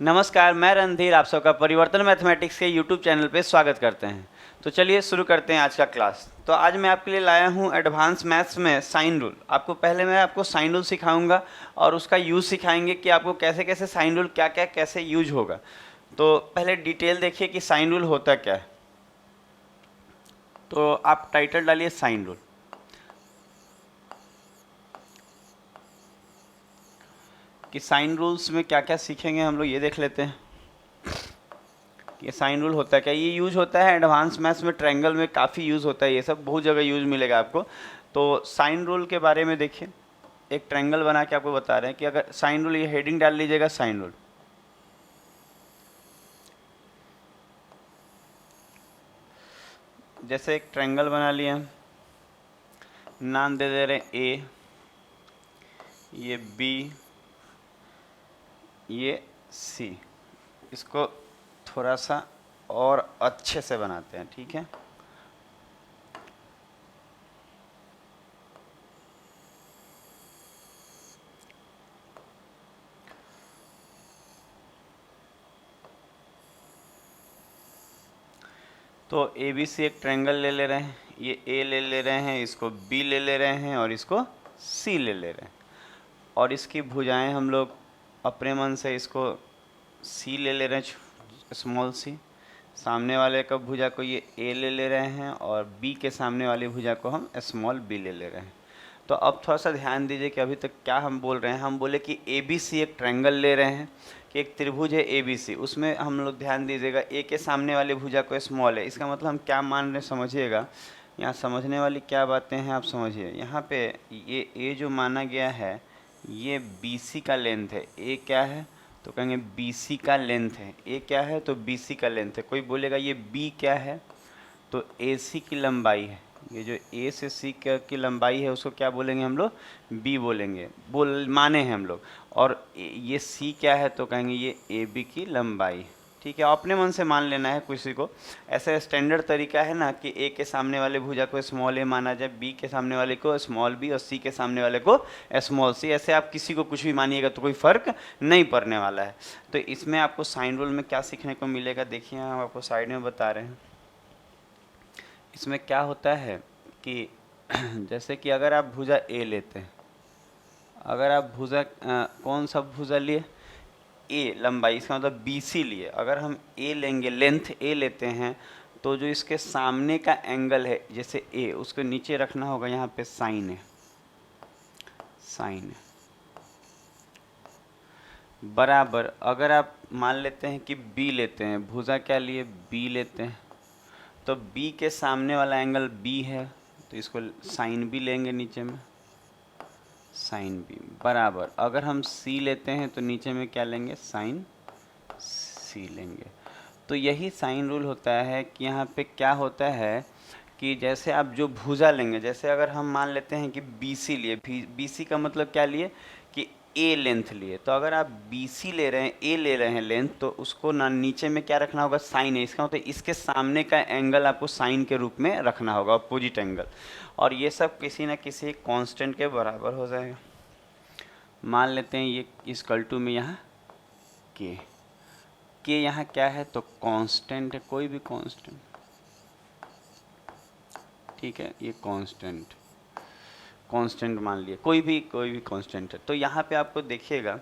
नमस्कार, मैं रणधीर आप सबका परिवर्तन मैथमेटिक्स के यूट्यूब चैनल पे स्वागत करते हैं। तो चलिए शुरू करते हैं आज का क्लास। तो आज मैं आपके लिए लाया हूँ एडवांस मैथ्स में साइन रूल। मैं आपको साइन रूल सिखाऊंगा और उसका यूज़ सिखाएंगे कि आपको कैसे कैसे साइन रूल क्या क्या कैसे यूज होगा। तो पहले डिटेल देखिए कि साइन रूल होता क्या है। तो आप टाइटल डालिए साइन रूल। कि साइन रूल्स में क्या क्या सीखेंगे हम लोग ये देख लेते हैं। ये साइन रूल होता है क्या, ये यूज होता है एडवांस मैथ्स में, ट्रायंगल में काफ़ी यूज़ होता है, ये सब बहुत जगह यूज मिलेगा आपको। तो साइन रूल के बारे में देखिए, एक ट्रायंगल बना के आपको बता रहे हैं कि अगर साइन रूल, ये हेडिंग डाल लीजिएगा साइन रूल। जैसे एक ट्रायंगल बना लिया, नाम दे दे रहे हैं ए, ये बी, ये सी। इसको थोड़ा सा और अच्छे से बनाते हैं, ठीक है। तो ए बी सी एक ट्रायंगल ले ले रहे हैं, ये ए ले रहे हैं, इसको बी ले रहे हैं और इसको सी ले रहे हैं। और इसकी भुजाएं हम लोग अपने मन से इसको सी ले रहे हैं, स्मॉल सी। सामने वाले का भुजा को ये ए ले रहे हैं और बी के सामने वाली भुजा को हम स्मॉल बी ले रहे हैं। तो अब थोड़ा सा ध्यान दीजिए कि अभी तक क्या हम बोल रहे हैं। हम बोले कि ए बी सी एक ट्रायंगल ले रहे हैं, कि एक त्रिभुज है ए बी सी, उसमें हम लोग ध्यान दीजिएगा ए के सामने वाली भुजा को स्मॉल है। इसका मतलब हम क्या मान रहे हैं समझिएगा। यहाँ समझने वाली क्या बातें हैं आप समझिए। यहाँ पे ये ए जो माना गया है ये बी सी का लेंथ है। ए क्या है तो कहेंगे बी सी का लेंथ है। ए क्या है तो बी सी का लेंथ है। कोई बोलेगा ये बी क्या है तो ए सी की लंबाई है। ये जो ए से सी की लंबाई है उसको क्या बोलेंगे हम लोग, बी बोलेंगे, माने हैं हम लोग। और ये सी क्या है तो कहेंगे ये ए बी की लंबाई। ठीक है, अपने मन से मान लेना है किसी को। ऐसा स्टैंडर्ड तरीका है ना कि ए के सामने वाले भुजा को स्मॉल ए माना जाए, बी के सामने वाले को स्मॉल बी और सी के सामने वाले को स्मॉल सी। ऐसे आप किसी को कुछ भी मानिएगा तो कोई फ़र्क नहीं पड़ने वाला है। तो इसमें आपको साइन रूल में क्या सीखने को मिलेगा देखिए, हम आपको साइड में बता रहे हैं। इसमें क्या होता है कि जैसे कि अगर आप भुजा ए लेते हैं, अगर आप भुजा कौन सा भुजा लिए, ए लंबाई, इसका मतलब बी सी लिए। अगर हम ए लेंगे, लेंथ ए लेते हैं, तो जो इसके सामने का एंगल है जैसे ए, उसको नीचे रखना होगा। यहाँ पे साइन है, साइन है बराबर। अगर आप मान लेते हैं कि बी लेते हैं, भुजा क्या लिए बी लेते हैं, तो बी के सामने वाला एंगल बी है तो इसको साइन बी लेंगे नीचे में, साइन बी बराबर। अगर हम सी लेते हैं तो नीचे में क्या लेंगे, साइन सी लेंगे। तो यही साइन रूल होता है कि यहाँ पे क्या होता है कि जैसे आप जो भुजा लेंगे, जैसे अगर हम मान लेते हैं कि बी सी लिए, बी सी का मतलब क्या लिए कि ए लेंथ लिए। तो अगर आप बी सी ले रहे हैं, ए ले रहे हैं लेंथ, तो उसको ना नीचे में क्या रखना होगा, साइन है। इसका मतलब इसके सामने का एंगल आपको साइन के रूप में रखना होगा, अपोजिट एंगल। और ये सब किसी न किसी कांस्टेंट के बराबर हो जाएगा। मान लेते हैं ये इक्वल टू में यहाँ के यहाँ क्या है तो कांस्टेंट है, कोई भी कांस्टेंट, ठीक है। ये कांस्टेंट मान लिया, कोई भी कांस्टेंट है। तो यहाँ पे आपको देखिएगा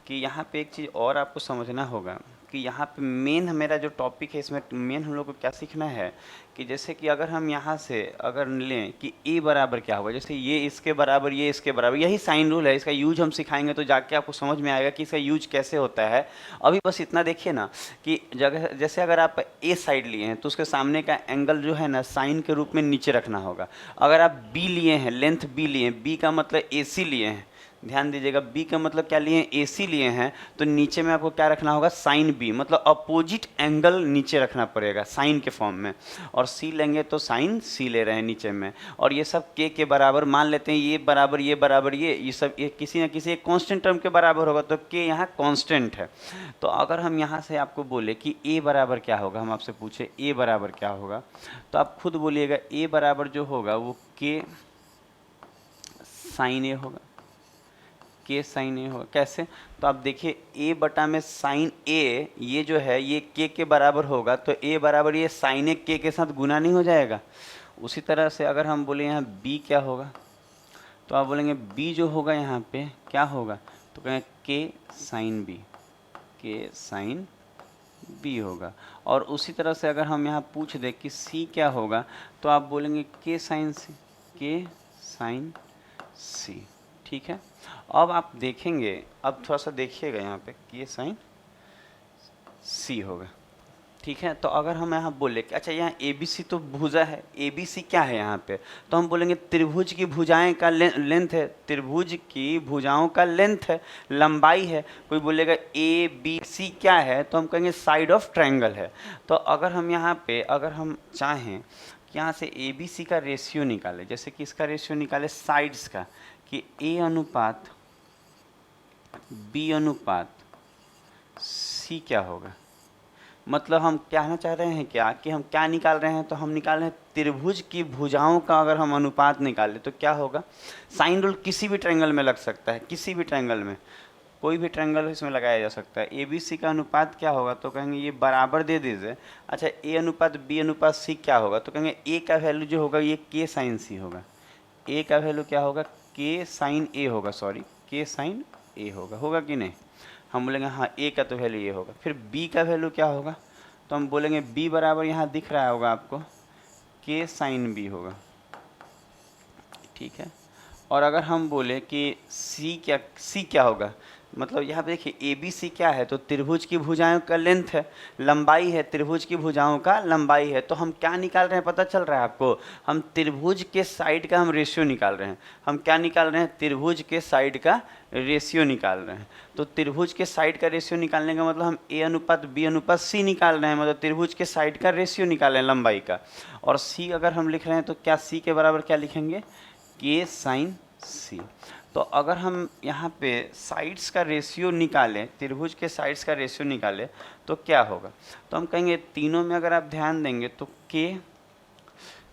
कि यहाँ पे एक चीज़ और आपको समझना होगा कि यहाँ पे मेन मेरा जो टॉपिक है, इसमें मेन हम लोग को क्या सीखना है कि जैसे कि अगर हम यहाँ से अगर लें कि ए बराबर क्या होगा, जैसे ये इसके बराबर, ये इसके बराबर, यही साइन रूल है। इसका यूज हम सिखाएंगे तो जाके आपको समझ में आएगा कि इसका यूज कैसे होता है। अभी बस इतना देखिए ना कि जगह जैसे अगर आप ए साइड लिए हैं तो उसके सामने का एंगल जो है ना साइन के रूप में नीचे रखना होगा। अगर आप बी लिए हैं, लेंथ बी लिए हैं, बी का मतलब ए सी लिए हैं, ध्यान दीजिएगा, बी का मतलब क्या लिए हैं, ए सी लिए हैं, तो नीचे में आपको क्या रखना होगा, साइन बी, मतलब अपोजिट एंगल नीचे रखना पड़ेगा साइन के फॉर्म में। और सी लेंगे तो साइन सी ले रहे हैं नीचे में। और ये सब के बराबर मान लेते हैं, ये बराबर ये बराबर ये सब ये किसी न किसी एक कांस्टेंट टर्म के बराबर होगा, तो के यहाँ कांस्टेंट है। तो अगर हम यहाँ से आपको बोले कि ए बराबर क्या होगा, हम आपसे पूछे ए बराबर क्या होगा, तो आप खुद बोलिएगा ए बराबर जो होगा वो के साइन ए होगा। के साइन ए होगा। कैसे? तो आप देखिए ए बटा में साइन ए, ये जो है ये के बराबर होगा, तो ए बराबर ये साइन ए के साथ गुना नहीं हो जाएगा। उसी तरह से अगर हम बोले यहाँ बी क्या होगा, तो आप बोलेंगे बी जो होगा यहाँ पे क्या होगा, तो कहेंगे के साइन बी, के साइन बी होगा। और उसी तरह से अगर हम यहाँ पूछ दें कि सी क्या होगा, तो आप बोलेंगे के साइन सी, के साइन सी। ठीक है, अब आप देखेंगे, अब थोड़ा सा देखिएगा यहाँ पे के साइन सी होगा। ठीक है, तो अगर हम यहाँ बोले कि अच्छा यहाँ ए बी सी तो भुजा है, ए बी सी क्या है यहाँ पे, तो हम बोलेंगे त्रिभुज की भुजाएं का लेंथ है, त्रिभुज की भुजाओं का लेंथ है, लंबाई है। कोई बोलेगा ए बी सी क्या है, तो हम कहेंगे साइड ऑफ ट्रायंगल है। तो अगर हम यहाँ पे अगर हम चाहें कि यहाँ से ए बी सी का रेशियो निकाले, जैसे कि इसका रेशियो निकाले साइड्स का, कि ए अनुपात बी अनुपात सी क्या होगा, मतलब हम कहना चाह रहे हैं क्या कि हम क्या निकाल रहे हैं, तो हम निकाल रहे हैं त्रिभुज की भुजाओं का अगर हम अनुपात निकालें तो क्या होगा। साइन रूल किसी भी ट्रायंगल में लग सकता है, किसी भी ट्रायंगल में, कोई भी ट्रायंगल इसमें लगाया जा सकता है। ए बी सी का अनुपात क्या होगा, तो कहेंगे ये बराबर दे दीजिए। अच्छा ए अनुपात बी अनुपात सी क्या होगा, तो कहेंगे ए का वैल्यू जो होगा ये के साइन सी होगा, ए का वैल्यू क्या होगा, के साइन ए होगा, सॉरी के साइन ए होगा कि नहीं। हम बोलेंगे हाँ ए का तो वैल्यू ये होगा। फिर बी का वैल्यू क्या होगा, तो हम बोलेंगे बी बराबर यहाँ दिख रहा होगा आपको के साइन बी होगा। ठीक है, और अगर हम बोले कि सी क्या होगा, मतलब यहाँ पे देखिए ए बी सी क्या है, तो त्रिभुज की भुजाओं का लेंथ है, लंबाई है, त्रिभुज की भुजाओं का लंबाई है। तो हम क्या निकाल रहे हैं पता चल रहा है आपको, हम त्रिभुज के साइड का हम रेशियो निकाल रहे हैं। हम क्या निकाल रहे हैं, त्रिभुज के साइड का रेशियो निकाल रहे हैं। तो त्रिभुज के साइड का रेशियो निकालने का मतलब हम ए अनुपात बी अनुपात सी निकाल रहे हैं, मतलब त्रिभुज के साइड का रेशियो निकाल रहे हैं लंबाई का। और सी अगर हम लिख रहे हैं तो क्या सी के बराबर क्या लिखेंगे, के साइन सी। तो अगर हम यहाँ पे साइड्स का रेशियो निकालें, त्रिभुज के साइड्स का रेशियो निकालें तो क्या होगा, तो हम कहेंगे तीनों में अगर आप ध्यान देंगे तो के,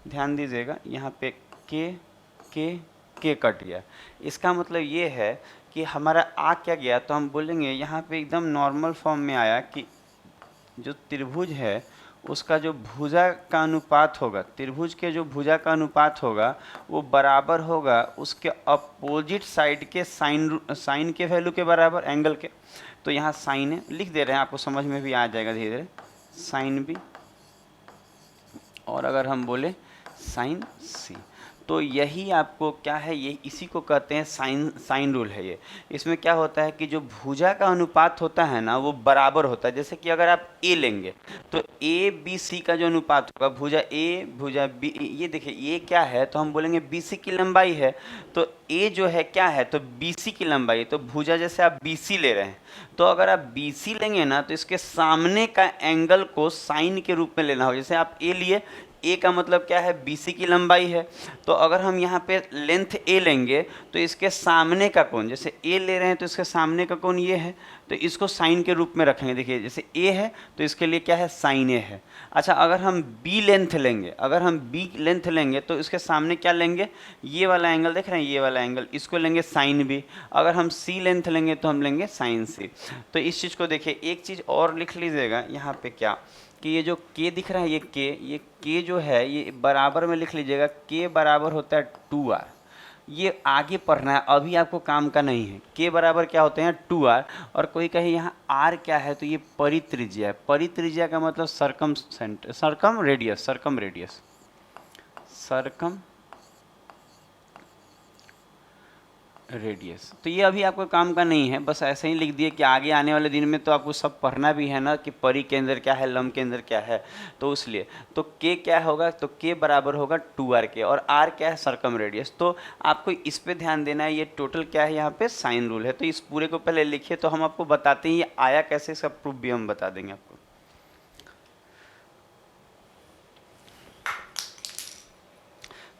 ध्यान दीजिएगा यहाँ पे के कट गया। इसका मतलब ये है कि हमारा आ क्या गया, तो हम बोलेंगे यहाँ पे एकदम नॉर्मल फॉर्म में आया कि जो त्रिभुज है उसका जो भुजा का अनुपात होगा, त्रिभुज के जो भुजा का अनुपात होगा वो बराबर होगा उसके अपोजिट साइड के साइन के वैल्यू के बराबर, एंगल के। तो यहाँ साइन है लिख दे रहे हैं, आपको समझ में भी आ जाएगा धीरे धीरे, साइन बी। और अगर हम बोले साइन सी, तो यही आपको क्या है, ये इसी को कहते हैं साइन रूल है ये। इसमें क्या होता है कि जो भुजा का अनुपात होता है ना वो बराबर होता है। जैसे कि अगर आप ए लेंगे तो ए बी सी का जो अनुपात होगा, भुजा ए भुजा बी, ये देखिए ये क्या है, तो हम बोलेंगे बी सी की लंबाई है, तो ए जो है क्या है, तो बी सी की लंबाई। तो भुजा जैसे आप बी सी ले रहे हैं, तो अगर आप बी सी लेंगे ना तो इसके सामने का एंगल को साइन के रूप में लेना हो। जैसे आप ए लिए, ए का मतलब क्या है, बी सी की लंबाई है, तो अगर हम यहाँ पे लेंथ ए लेंगे तो इसके सामने का कोण, जैसे ए ले रहे हैं तो इसके सामने का कोण ये है, तो इसको साइन के रूप में रखेंगे। देखिए जैसे ए है तो इसके लिए क्या है, साइन ए है। अच्छा अगर हम बी लेंथ लेंगे, अगर हम बी लेंथ लेंगे तो इसके सामने क्या लेंगे, ये वाला एंगल देख रहे हैं, ये वाला एंगल, इसको लेंगे साइन बी। अगर हम सी लेंथ लेंगे तो हम लेंगे साइन सी। तो इस चीज़ को देखिए, एक चीज़ और लिख लीजिएगा यहाँ पे क्या, कि ये जो के दिख रहा है, ये के जो है ये बराबर में लिख लीजिएगा, के बराबर होता है 2r। ये आगे पढ़ना है, अभी आपको काम का नहीं है। के बराबर क्या होते हैं, 2r। और कोई कहे यहाँ r क्या है, तो ये परित्रिज्या है। परित्रिज्या का मतलब सरकम रेडियस। तो ये अभी आपको काम का नहीं है, बस ऐसे ही लिख दिए कि आगे आने वाले दिन में तो आपको सब पढ़ना भी है ना, कि परि के अंदर क्या है, लंब के अंदर क्या है। तो इसलिए तो के क्या होगा, तो के बराबर होगा 2r के, और r क्या है, सरकम रेडियस। तो आपको इस पे ध्यान देना है, ये टोटल क्या है, यहाँ पे साइन रूल है। तो इस पूरे को पहले लिखिए, तो हम आपको बताते हैं ये आया कैसे, इसका प्रूफ भी हम बता देंगे आपको।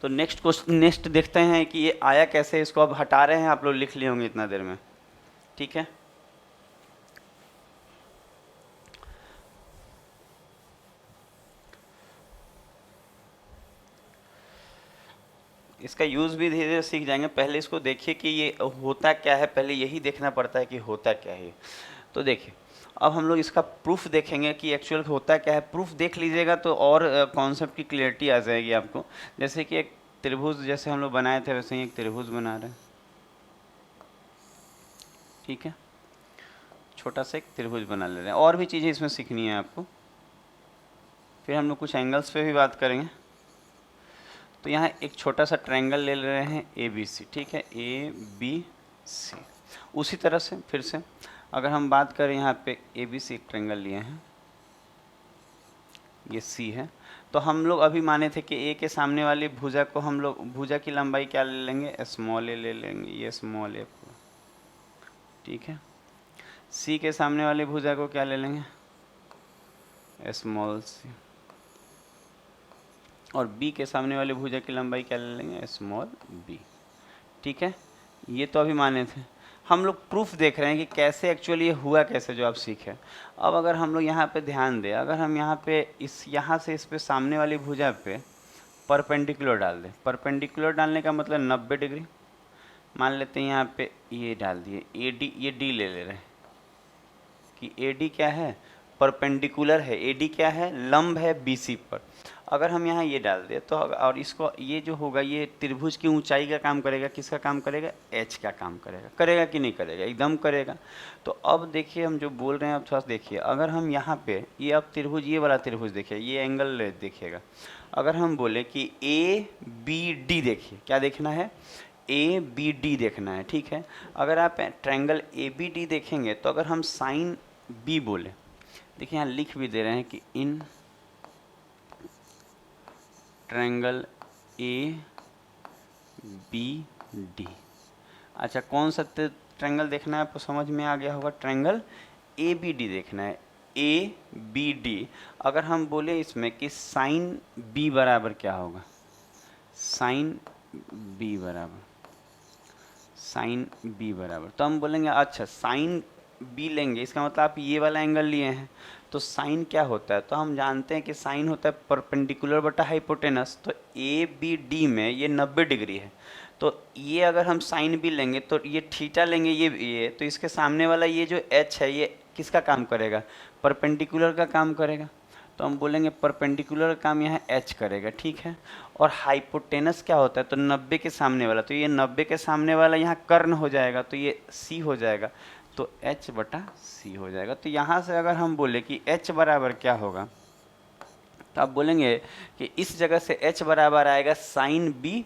तो नेक्स्ट देखते हैं कि ये आया कैसे, इसको अब हटा रहे हैं, आप लोग लिख लिए होंगे इतना देर में। ठीक है, इसका यूज़ भी धीरे धीरे सीख जाएंगे। पहले इसको देखिए कि ये होता क्या है, पहले यही देखना पड़ता है कि होता क्या है। तो देखिए अब हम लोग इसका प्रूफ देखेंगे कि एक्चुअल होता क्या है। प्रूफ देख लीजिएगा तो और कॉन्सेप्ट की क्लियरिटी आ जाएगी आपको। जैसे कि एक त्रिभुज जैसे हम लोग बनाए थे वैसे ही एक त्रिभुज बना रहे हैं, ठीक है। छोटा सा एक त्रिभुज बना ले रहे हैं, और भी चीज़ें इसमें सीखनी है आपको। फिर हम लोग कुछ एंगल्स पे भी बात करेंगे। तो यहाँ एक छोटा सा ट्रायंगल ले रहे हैं ABC, ठीक है, ABC। उसी तरह से फिर से अगर हम बात करें यहाँ पे ABC एक ट्रायंगल लिए हैं, ये C है। तो हम लोग अभी माने थे कि A के सामने वाली भुजा को हम लोग भुजा की लंबाई क्या ले लेंगे, स्मॉल ए ले लेंगे, ये स्मॉल ए, ठीक है। C के सामने वाली भुजा को क्या ले लेंगे, स्मॉल सी। और B के सामने वाली भुजा की लंबाई क्या ले लेंगे, स्मॉल b, ठीक है। ये तो अभी माने थे। हम लोग प्रूफ देख रहे हैं कि कैसे एक्चुअली ये हुआ कैसे, जो आप सीखे। अब अगर हम लोग यहाँ पे ध्यान दें, अगर हम यहाँ पे यहाँ से इस पे सामने वाली भुजा पे परपेंडिकुलर डाल दें। परपेंडिकुलर डालने का मतलब 90 डिग्री। मान लेते हैं यहाँ पे ये डाल दिए AD, ये D ले ले रहे हैं कि AD क्या है, परपेंडिकुलर है। AD क्या है, लंब है BC पर। अगर हम यहाँ ये डाल दें तो और इसको ये जो होगा ये त्रिभुज की ऊंचाई का काम करेगा, किसका काम करेगा, H का काम करेगा। करेगा कि नहीं करेगा, एकदम करेगा। तो अब देखिए हम जो बोल रहे हैं, अब थोड़ा सा देखिए। अगर हम यहाँ पे ये अब त्रिभुज, ये वाला त्रिभुज देखिए, ये एंगल देखिएगा। अगर हम बोले कि ABD, देखिए क्या देखना है, ABD देखना है, ठीक है। अगर आप ट्रायंगल ABD देखेंगे तो अगर हम साइन B बोले, देखिए यहाँ लिख भी दे रहे हैं कि इन ट्रायंगल ABD। अच्छा, कौन सा ट्रायंगल देखना है आपको, समझ में आ गया होगा। ट्रायंगल ABD देखना है, ABD। अगर हम बोले इसमें कि साइन B बराबर क्या होगा, साइन B बराबर, तो हम बोलेंगे अच्छा साइन B लेंगे, इसका मतलब आप ये वाला एंगल लिए हैं। तो साइन क्या होता है, तो हम जानते हैं कि साइन होता है परपेंडिकुलर बटा हाइपोटेनस। तो ABD में ये 90 डिग्री है। तो ये अगर हम साइन B लेंगे तो ये थीटा लेंगे, ये तो इसके सामने वाला ये जो H है ये किसका काम करेगा, परपेंडिकुलर का काम करेगा। तो हम बोलेंगे परपेंडिकुलर काम यहाँ H करेगा, ठीक है। और हाइपोटेनस क्या होता है, तो 90 के सामने वाला, तो ये 90 के सामने वाला यहाँ कर्ण हो जाएगा, तो ये C हो जाएगा, तो H बटा C हो जाएगा। तो यहाँ से अगर हम बोले कि H बराबर क्या होगा, तो आप बोलेंगे कि इस जगह से H बराबर आएगा sine B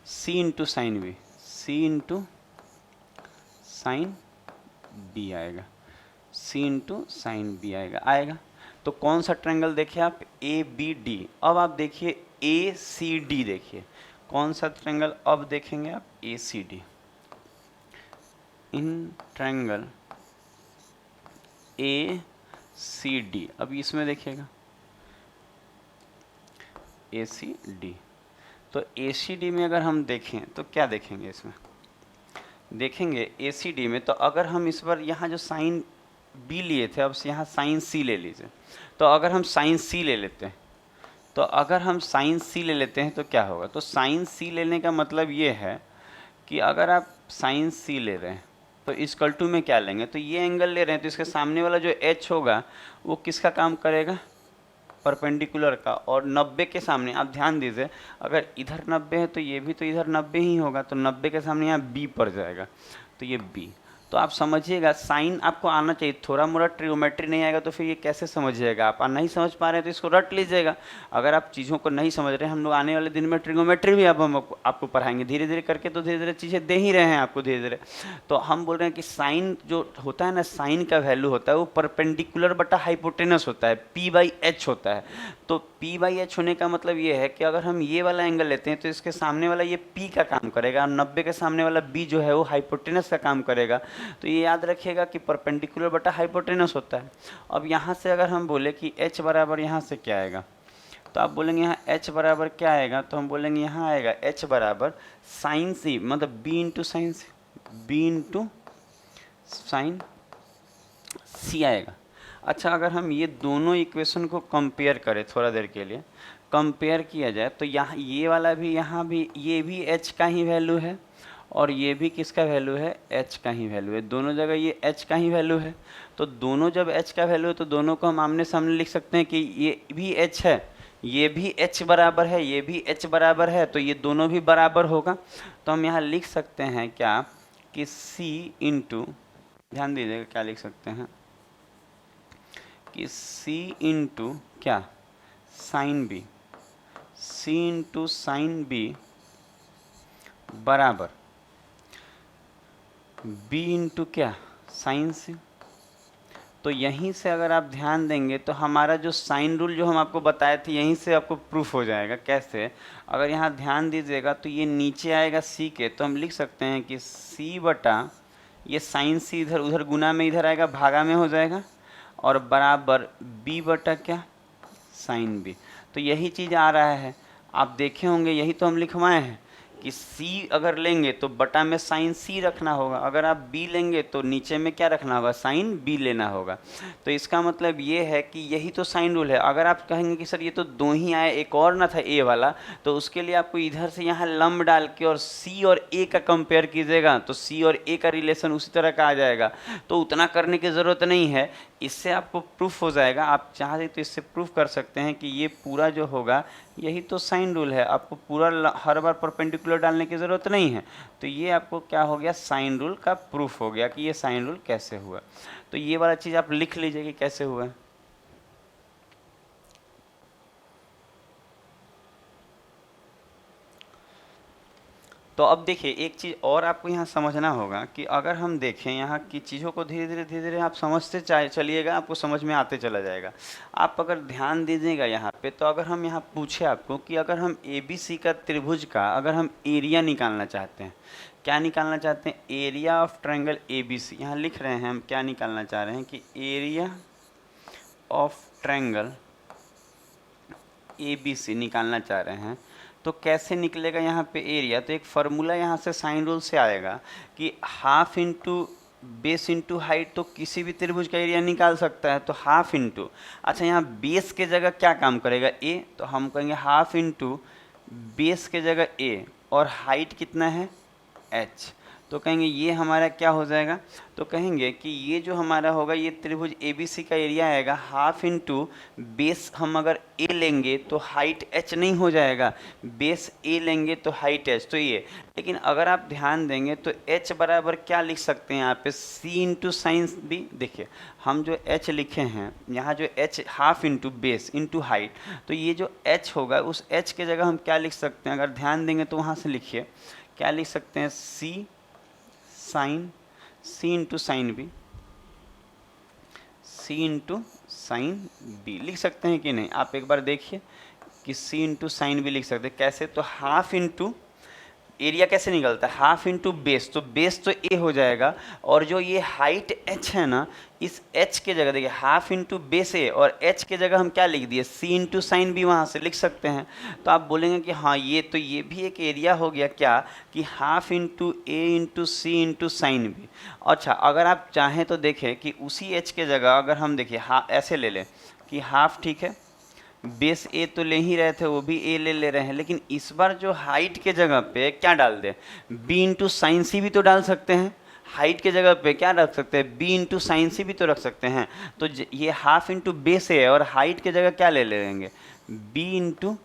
C into sine B, C into sine B आएगा, C इंटू साइन B आएगा। तो कौन सा ट्रायंगल देखिए आप, ABD। अब आप देखिए ACD, देखिए कौन सा ट्रायंगल अब देखेंगे आप, ACD। इन ट्रायंगल ACD, अब इसमें देखिएगा ACD। तो ACD में अगर हम देखें तो क्या देखेंगे, इसमें देखेंगे ACD में, तो अगर हम इस बार यहाँ जो साइन B लिए थे, अब यहाँ साइन C ले लीजिए। तो अगर हम साइन C ले लेते हैं, तो अगर हम साइन C ले लेते हैं तो क्या होगा, तो साइन C लेने का मतलब ये है कि अगर आप साइन C ले रहे हैं तो इक्वल टू में क्या लेंगे, तो ये एंगल ले रहे हैं, तो इसके सामने वाला जो H होगा वो किसका काम करेगा, परपेंडिकुलर का। और 90 के सामने आप ध्यान दीजिए, अगर इधर 90 है तो ये भी तो इधर 90 ही होगा, तो 90 के सामने यहाँ B पड़ जाएगा, तो ये B। तो आप समझिएगा, साइन आपको आना चाहिए। थोड़ा मोड़ा ट्रिग्नोमेट्री नहीं आएगा तो फिर ये कैसे समझिएगा आप नहीं समझ पा रहे हैं तो इसको रट लीजिएगा। अगर आप चीज़ों को नहीं समझ रहे हैं, हम लोग आने वाले दिन में ट्रिग्नोमेट्री भी हम आपको पढ़ाएंगे धीरे धीरे करके, तो धीरे धीरे चीज़ें दे ही रहे हैं आपको धीरे धीरे। तो हम बोल रहे हैं कि साइन जो होता है ना, साइन का वैल्यू होता है वो परपेंडिकुलर बटा हाइपोटेनस होता है, P/H होता है। तो P/H होने का मतलब ये है कि अगर हम ये वाला एंगल लेते हैं तो इसके सामने वाला ये P का काम करेगा, और 90 के सामने वाला B जो है वो हाइपोटेनस का काम करेगा। तो ये याद रखिएगा कि परपेंडिकुलर बटा हाइपोटेनस होता है। अब यहाँ से अगर हम बोले कि H बराबर यहाँ से क्या आएगा, तो आप बोलेंगे यहाँ H बराबर क्या आएगा, तो हम बोलेंगे यहाँ आएगा H बराबर साइन C, मतलब B into sine C, B into sine C आएगा। अच्छा, अगर हम ये दोनों इक्वेशन को कंपेयर करें थोड़ा देर के लिए, कंपेयर किया जाए तो यहाँ ये वाला भी, यहाँ भी, ये भी h का ही वैल्यू है और ये भी किसका वैल्यू है, h का ही वैल्यू है। दोनों जगह ये h का ही वैल्यू है, तो दोनों जब h का वैल्यू है तो दोनों को हम आमने सामने लिख सकते हैं कि ये भी h है, ये भी h बराबर है, ये भी h बराबर है, तो ये दोनों भी बराबर होगा। तो हम यहाँ लिख सकते हैं क्या कि c इंटू, ध्यान दीजिएगा क्या लिख सकते हैं कि c इंटू क्या, sine B, c into sine B बराबर b इंटू क्या, साइन सी। तो यहीं से अगर आप ध्यान देंगे तो हमारा जो साइन रूल जो हम आपको बताए थे यहीं से आपको प्रूफ हो जाएगा। कैसे, अगर यहाँ ध्यान दीजिएगा तो ये नीचे आएगा c के, तो हम लिख सकते हैं कि c बटा ये साइन सी इधर उधर गुना में इधर आएगा, भागा में हो जाएगा, और बराबर b बटा क्या, साइन b। तो यही चीज़ आ रहा है, आप देखे होंगे, यही तो हम लिखवाए हैं कि c अगर लेंगे तो बटा में साइन c रखना होगा, अगर आप b लेंगे तो नीचे में क्या रखना होगा, साइन b लेना होगा। तो इसका मतलब ये है कि यही तो साइन रूल है। अगर आप कहेंगे कि सर ये तो दो ही आए, एक और ना था a वाला, तो उसके लिए आपको इधर से यहाँ लंब डाल के और c और a का कंपेयर कीजिएगा तो c और a का रिलेशन उसी तरह का आ जाएगा। तो उतना करने की ज़रूरत नहीं है, इससे आपको प्रूफ हो जाएगा। आप चाहें तो इससे प्रूफ कर सकते हैं कि ये पूरा जो होगा यही तो साइन रूल है, आपको पूरा हर बार परपेंडिकुलर डालने की ज़रूरत नहीं है। तो ये आपको क्या हो गया, साइन रूल का प्रूफ हो गया कि ये साइन रूल कैसे हुआ। तो ये वाला चीज़ आप लिख लीजिए कि कैसे हुआ। तो अब देखिए एक चीज़ और आपको यहाँ समझना होगा कि अगर हम देखें यहाँ की चीज़ों को धीरे धीरे आप समझते चलिएगा, आपको समझ में आते चला जाएगा। आप अगर ध्यान दीजिएगा यहाँ पे, तो अगर हम यहाँ पूछे आपको कि अगर हम ABC का त्रिभुज का अगर हम एरिया निकालना चाहते हैं, क्या निकालना चाहते हैं, एरिया ऑफ ट्रायंगल ABC, यहाँ लिख रहे हैं हम क्या निकालना चाह रहे हैं कि एरिया ऑफ ट्रायंगल ABC निकालना चाह रहे हैं। तो कैसे निकलेगा यहाँ पे एरिया, तो एक फार्मूला यहाँ से साइन रूल से आएगा कि half into base into height, तो किसी भी त्रिभुज का एरिया निकाल सकता है। तो हाफ इंटू, अच्छा यहाँ बेस के जगह क्या काम करेगा, ए, तो हम कहेंगे हाफ इंटू बेस के जगह ए, और हाइट कितना है, एच, तो कहेंगे ये हमारा क्या हो जाएगा, तो कहेंगे कि ये जो हमारा होगा ये त्रिभुज ABC का एरिया आएगा हाफ इंटू बेस, हम अगर a लेंगे तो हाइट h नहीं हो जाएगा, बेस a लेंगे तो हाइट h, तो ये। लेकिन अगर आप ध्यान देंगे तो h बराबर क्या लिख सकते हैं यहाँ पे, c इंटू साइन b। देखिए हम जो h लिखे हैं यहाँ, जो h half into base into height, तो ये जो h होगा उस h के जगह हम क्या लिख सकते हैं, अगर ध्यान देंगे तो वहाँ से लिखिए क्या लिख सकते हैं, c sine c into sine B, c into sine B लिख सकते हैं कि नहीं। आप एक बार देखिए कि c इंटू साइन बी लिख सकते हैं। कैसे, तो हाफ इंटू एरिया कैसे निकलता है, हाफ इंटू बेस, तो बेस तो a हो जाएगा, और जो ये हाइट h है ना, इस h के जगह देखिए हाफ इंटू बेस a, और h के जगह हम क्या लिख दिए, c इंटू साइन बी, वहाँ से लिख सकते हैं। तो आप बोलेंगे कि हाँ ये तो ये भी एक एरिया हो गया क्या, कि half into a into C into sine B. अच्छा अगर आप चाहें तो देखें कि उसी h के जगह अगर हम देखिए ऐसे ले लें कि हाफ, ठीक है, बेस ए तो ले ही रहे थे, वो भी ए ले रहे हैं, लेकिन इस बार जो हाइट के जगह पे क्या डाल दें, बी इंटू साइन सी भी तो डाल सकते हैं। हाइट के जगह पे क्या रख सकते हैं, बी इंटू साइन सी भी तो रख सकते हैं। तो ये हाफ इंटू बेस है, और हाइट के जगह क्या ले लेंगे, बी इंटू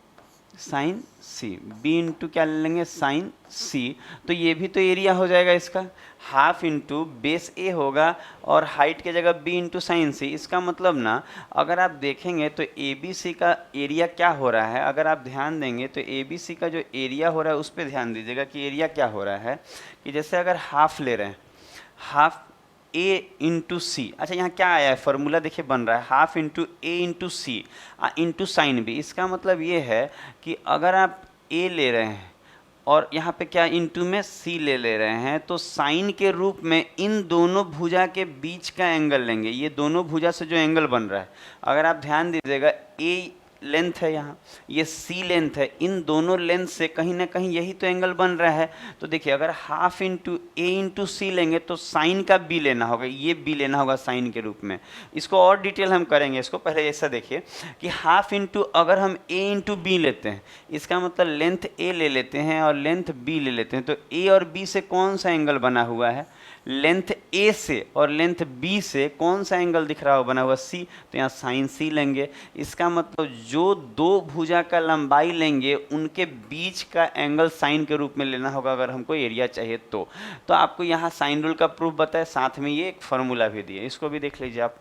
साइन सी, बी इंटू क्या ले लेंगे, साइन सी। तो ये भी तो एरिया हो जाएगा इसका, हाफ इंटू बेस ए होगा और हाइट के जगह बी इंटू साइन सी। इसका मतलब ना अगर आप देखेंगे तो ए बी सी का एरिया क्या हो रहा है, अगर आप ध्यान देंगे तो ए बी सी का जो एरिया हो रहा है उस पर ध्यान दीजिएगा कि एरिया क्या हो रहा है, कि जैसे अगर हाफ ले रहे हैं, हाफ ए इंटू सी, अच्छा यहाँ क्या आया है फॉर्मूला देखिए बन रहा है, हाफ इंटू ए into C into sine B. इसका मतलब ये है कि अगर आप ए ले रहे हैं और यहाँ पे क्या इंटू में सी ले रहे हैं, तो साइन के रूप में इन दोनों भुजा के बीच का एंगल लेंगे। ये दोनों भुजा से जो एंगल बन रहा है, अगर आप ध्यान दीजिएगा, ए लेंथ है, यहाँ ये सी लेंथ है, इन दोनों लेंथ से कहीं ना कहीं यही तो एंगल बन रहा है। तो देखिए अगर हाफ इंटू ए इंटू सी लेंगे तो साइन का बी लेना होगा, ये बी लेना होगा साइन के रूप में। इसको और डिटेल हम करेंगे, इसको पहले ऐसा देखिए कि हाफ इंटू अगर हम ए इंटू बी लेते हैं, इसका मतलब लेंथ ए ले लेते हैं और लेंथ बी ले लेते हैं, तो ए और बी से कौन सा एंगल बना हुआ है, लेंथ ए से और लेंथ बी से कौन सा एंगल दिख रहा हो बना हुआ, सी, तो यहाँ साइन सी लेंगे। इसका मतलब जो दो भुजा का लंबाई लेंगे उनके बीच का एंगल साइन के रूप में लेना होगा अगर हमको एरिया चाहिए तो आपको यहाँ साइन रूल का प्रूफ बताए, साथ में ये एक फॉर्मूला भी दिए, इसको भी देख लीजिए आप।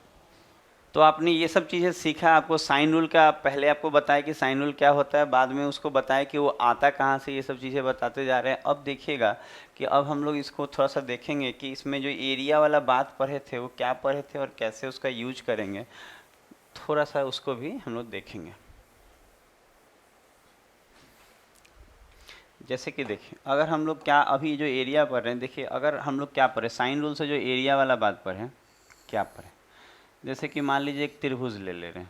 तो आपने ये सब चीज़ें सीखा, आपको साइन रूल का पहले आपको बताया कि साइन रूल क्या होता है, बाद में उसको बताया कि वो आता कहाँ से, ये सब चीज़ें बताते जा रहे हैं। अब देखिएगा कि अब हम लोग इसको थोड़ा सा देखेंगे कि इसमें जो एरिया वाला बात पढ़े थे वो क्या पढ़े थे और कैसे उसका यूज करेंगे, थोड़ा सा उसको भी हम लोग देखेंगे। जैसे कि देखिए अगर हम लोग क्या अभी जो एरिया पढ़ रहे हैं, देखिए अगर हम लोग क्या पढ़े, साइन रूल से जो एरिया वाला बात पढ़े, क्या पढ़े, जैसे कि मान लीजिए एक त्रिभुज ले रहे हैं,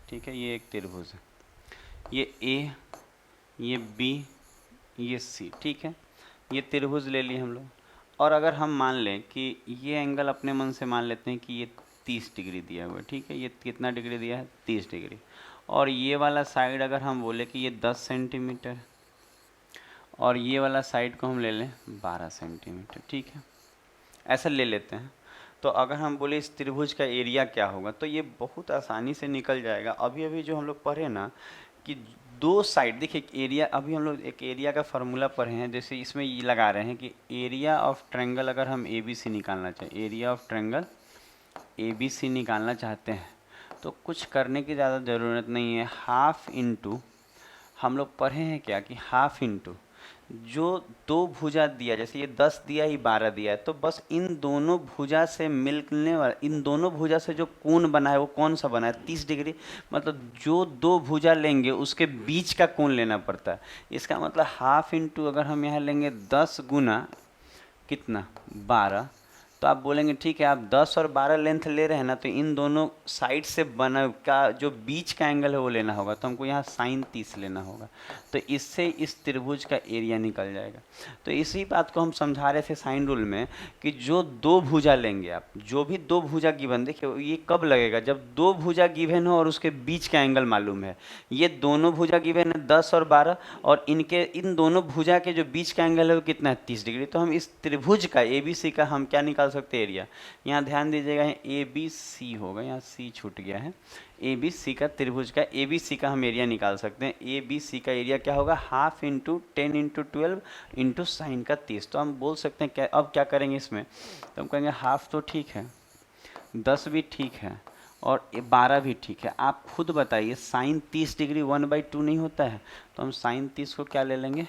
ठीक है, ये एक त्रिभुज है, ये ए, ये बी, ये सी, ठीक है, ये त्रिभुज ले लिए हम लोग। और अगर हम मान लें कि ये एंगल अपने मन से मान लेते हैं कि ये 30 डिग्री दिया हुआ है, ठीक है, ये कितना डिग्री दिया है, 30 डिग्री। और ये वाला साइड अगर हम बोले कि ये 10 सेंटीमीटर और ये वाला साइड को हम ले लें 12 सेंटीमीटर, ठीक है, ऐसा ले लेते हैं। तो अगर हम बोले इस त्रिभुज का एरिया क्या होगा, तो ये बहुत आसानी से निकल जाएगा। अभी अभी जो हम लोग पढ़े ना कि दो साइड, देखिए एरिया, अभी हम लोग एक एरिया का फार्मूला पढ़े हैं, जैसे इसमें ये लगा रहे हैं कि एरिया ऑफ ट्रायंगल अगर हम ए बी सी निकालना चाहें, area of triangle A B C निकालना चाहते हैं तो कुछ करने की ज़्यादा ज़रूरत नहीं है। हाफ इंटू, हम लोग पढ़े हैं क्या कि हाफ इंटू जो दो भुजा दिया, जैसे ये 10 दिया ही 12 दिया है, तो बस इन दोनों भुजा से मिलने वाला, इन दोनों भुजा से जो कोण बना है वो कौन सा बना है, 30 डिग्री। मतलब जो दो भुजा लेंगे उसके बीच का कोण लेना पड़ता है। इसका मतलब हाफ इंटू अगर हम यहाँ लेंगे 10 गुना कितना 12, तो आप बोलेंगे ठीक है, आप 10 और 12 लेंथ ले रहे हैं ना, तो इन दोनों साइड से बना का जो बीच का एंगल है वो लेना होगा, तो हमको यहाँ साइन 30 लेना होगा। तो इससे इस त्रिभुज का एरिया निकल जाएगा। तो इसी बात को हम समझा रहे थे साइन रूल में कि जो दो भुजा लेंगे आप, जो भी दो भुजा गिवन, देखिए ये कब लगेगा, जब दो भुजा गिवन हो और उसके बीच का एंगल मालूम है। ये दोनों भुजा गिवन है 10 और 12 और इन दोनों भुजा के जो बीच का एंगल है वो कितना है, 30 डिग्री। तो हम इस त्रिभुज का ए बी सी का हम क्या निकाल सकते हैं, एरिया। यहाँ ध्यान दीजिएगा, ए बी सी होगा, यहाँ सी छूट गया है, ए बी सी का, त्रिभुज का ए बी सी का हम एरिया निकाल सकते हैं। ए बी सी का एरिया क्या होगा, half into 10 into 12 into sine का 30। तो हम बोल सकते हैं क्या, अब क्या करेंगे इसमें, तो हम कहेंगे हाफ तो ठीक है, 10 भी ठीक है और 12 भी ठीक है। आप खुद बताइए साइन 30 डिग्री 1/2 नहीं होता है, तो हम साइन 30 को क्या ले लेंगे,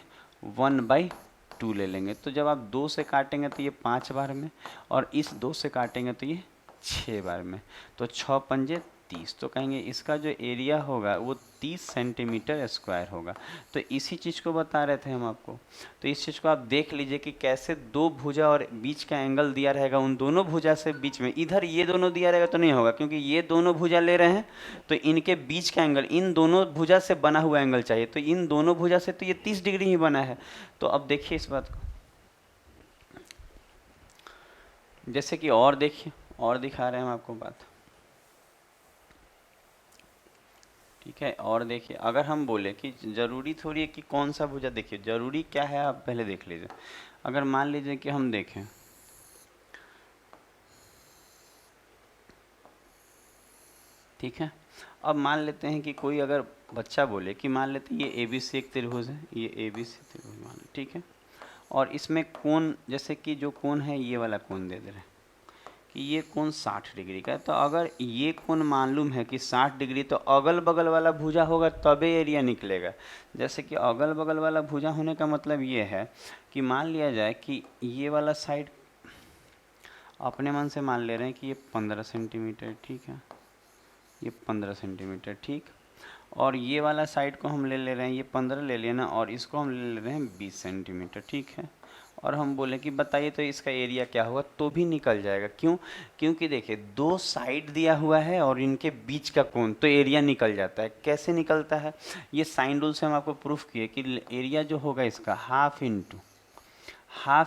1/2 ले लेंगे। तो जब आप 2 से काटेंगे तो ये 5 बार में और इस 2 से काटेंगे तो ये 6 बार में, तो 6 पंजे 30। तो कहेंगे इसका जो एरिया होगा वो 30 सेंटीमीटर स्क्वायर होगा। तो इसी चीज़ को बता रहे थे हम आपको। तो इस चीज़ को आप देख लीजिए कि कैसे दो भुजा और बीच का एंगल दिया रहेगा, उन दोनों भुजा से बीच में, इधर ये दोनों दिया रहेगा तो नहीं होगा क्योंकि ये दोनों भुजा ले रहे हैं, तो इनके बीच का एंगल, इन दोनों भुजा से बना हुआ एंगल चाहिए, तो इन दोनों भुजा से तो ये 30 डिग्री ही बना है। तो अब देखिए इस बात को, जैसे कि और देखिए, और दिखा रहे हैं हम आपको बात, ठीक है। और देखिए अगर हम बोले कि ज़रूरी थोड़ी है कि कौन सा भुजा, देखिए ज़रूरी क्या है आप पहले देख लीजिए। अगर मान लीजिए कि हम देखें, ठीक है, अब मान लेते हैं कि कोई अगर बच्चा बोले कि मान लेते हैं ये ए बी सी एक त्रिभुज है, ये ए बी सी त्रिभुज मान, ठीक है, और इसमें कोण, जैसे कि जो कोण है ये वाला कोण दे दे रहे हैं कि ये कोण 60 डिग्री का है। तो अगर ये कोण मालूम है कि 60 डिग्री, तो अगल बगल वाला भुजा होगा तबे एरिया निकलेगा। जैसे कि अगल बगल वाला भुजा होने का मतलब ये है कि मान लिया जाए कि ये वाला साइड अपने मन से मान ले रहे हैं कि ये 15 सेंटीमीटर, ठीक है, ये 15 सेंटीमीटर, ठीक, और ये वाला साइड को हम ले रहे हैं, ये 15 ले लिया ना, और इसको हम ले रहे हैं 20 सेंटीमीटर, ठीक है, और हम बोले कि बताइए तो इसका एरिया क्या होगा, तो भी निकल जाएगा। क्यों? क्योंकि देखिए दो साइड दिया हुआ है और इनके बीच का कोण, तो एरिया निकल जाता है। कैसे निकलता है? ये साइन रूल से हम आपको प्रूफ किए कि एरिया जो होगा इसका हाफ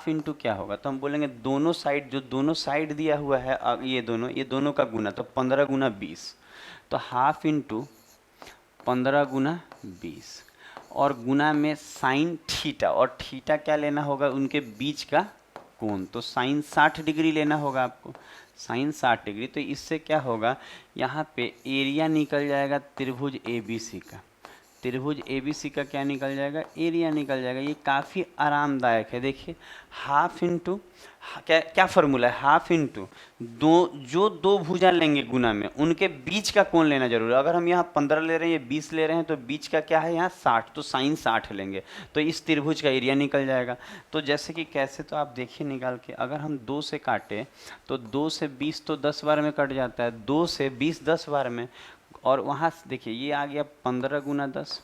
इंटू क्या होगा, तो हम बोलेंगे दोनों साइड, जो दोनों साइड दिया हुआ है ये दोनों का गुना, तो 15 गुना 20, तो हाफ इंटू 15 गुना 20 और गुना में साइन थीटा, और थीटा क्या लेना होगा, उनके बीच का कोण, तो साइन 60 डिग्री लेना होगा आपको, साइन 60 डिग्री। तो इससे क्या होगा, यहाँ पे एरिया निकल जाएगा त्रिभुज ABC का, त्रिभुज ABC का क्या निकल जाएगा, एरिया निकल जाएगा। ये काफ़ी आरामदायक है। देखिए हाफ इंटू क्या क्या फॉर्मूला है, हाफ इंटू दो भुजा लेंगे गुना में उनके बीच का कोण लेना जरूरी है। अगर हम यहाँ 15 ले रहे हैं, ये 20 ले रहे हैं, तो बीच का क्या है यहाँ 60, तो साइन 60 लेंगे, तो इस त्रिभुज का एरिया निकल जाएगा। तो जैसे कि कैसे, तो आप देखिए निकाल के, अगर हम 2 से काटे तो 2 से 20 तो 10 बार में कट जाता है, 2 से 20 10 बार में, और वहाँ देखिए ये आ गया 15 गुना 10,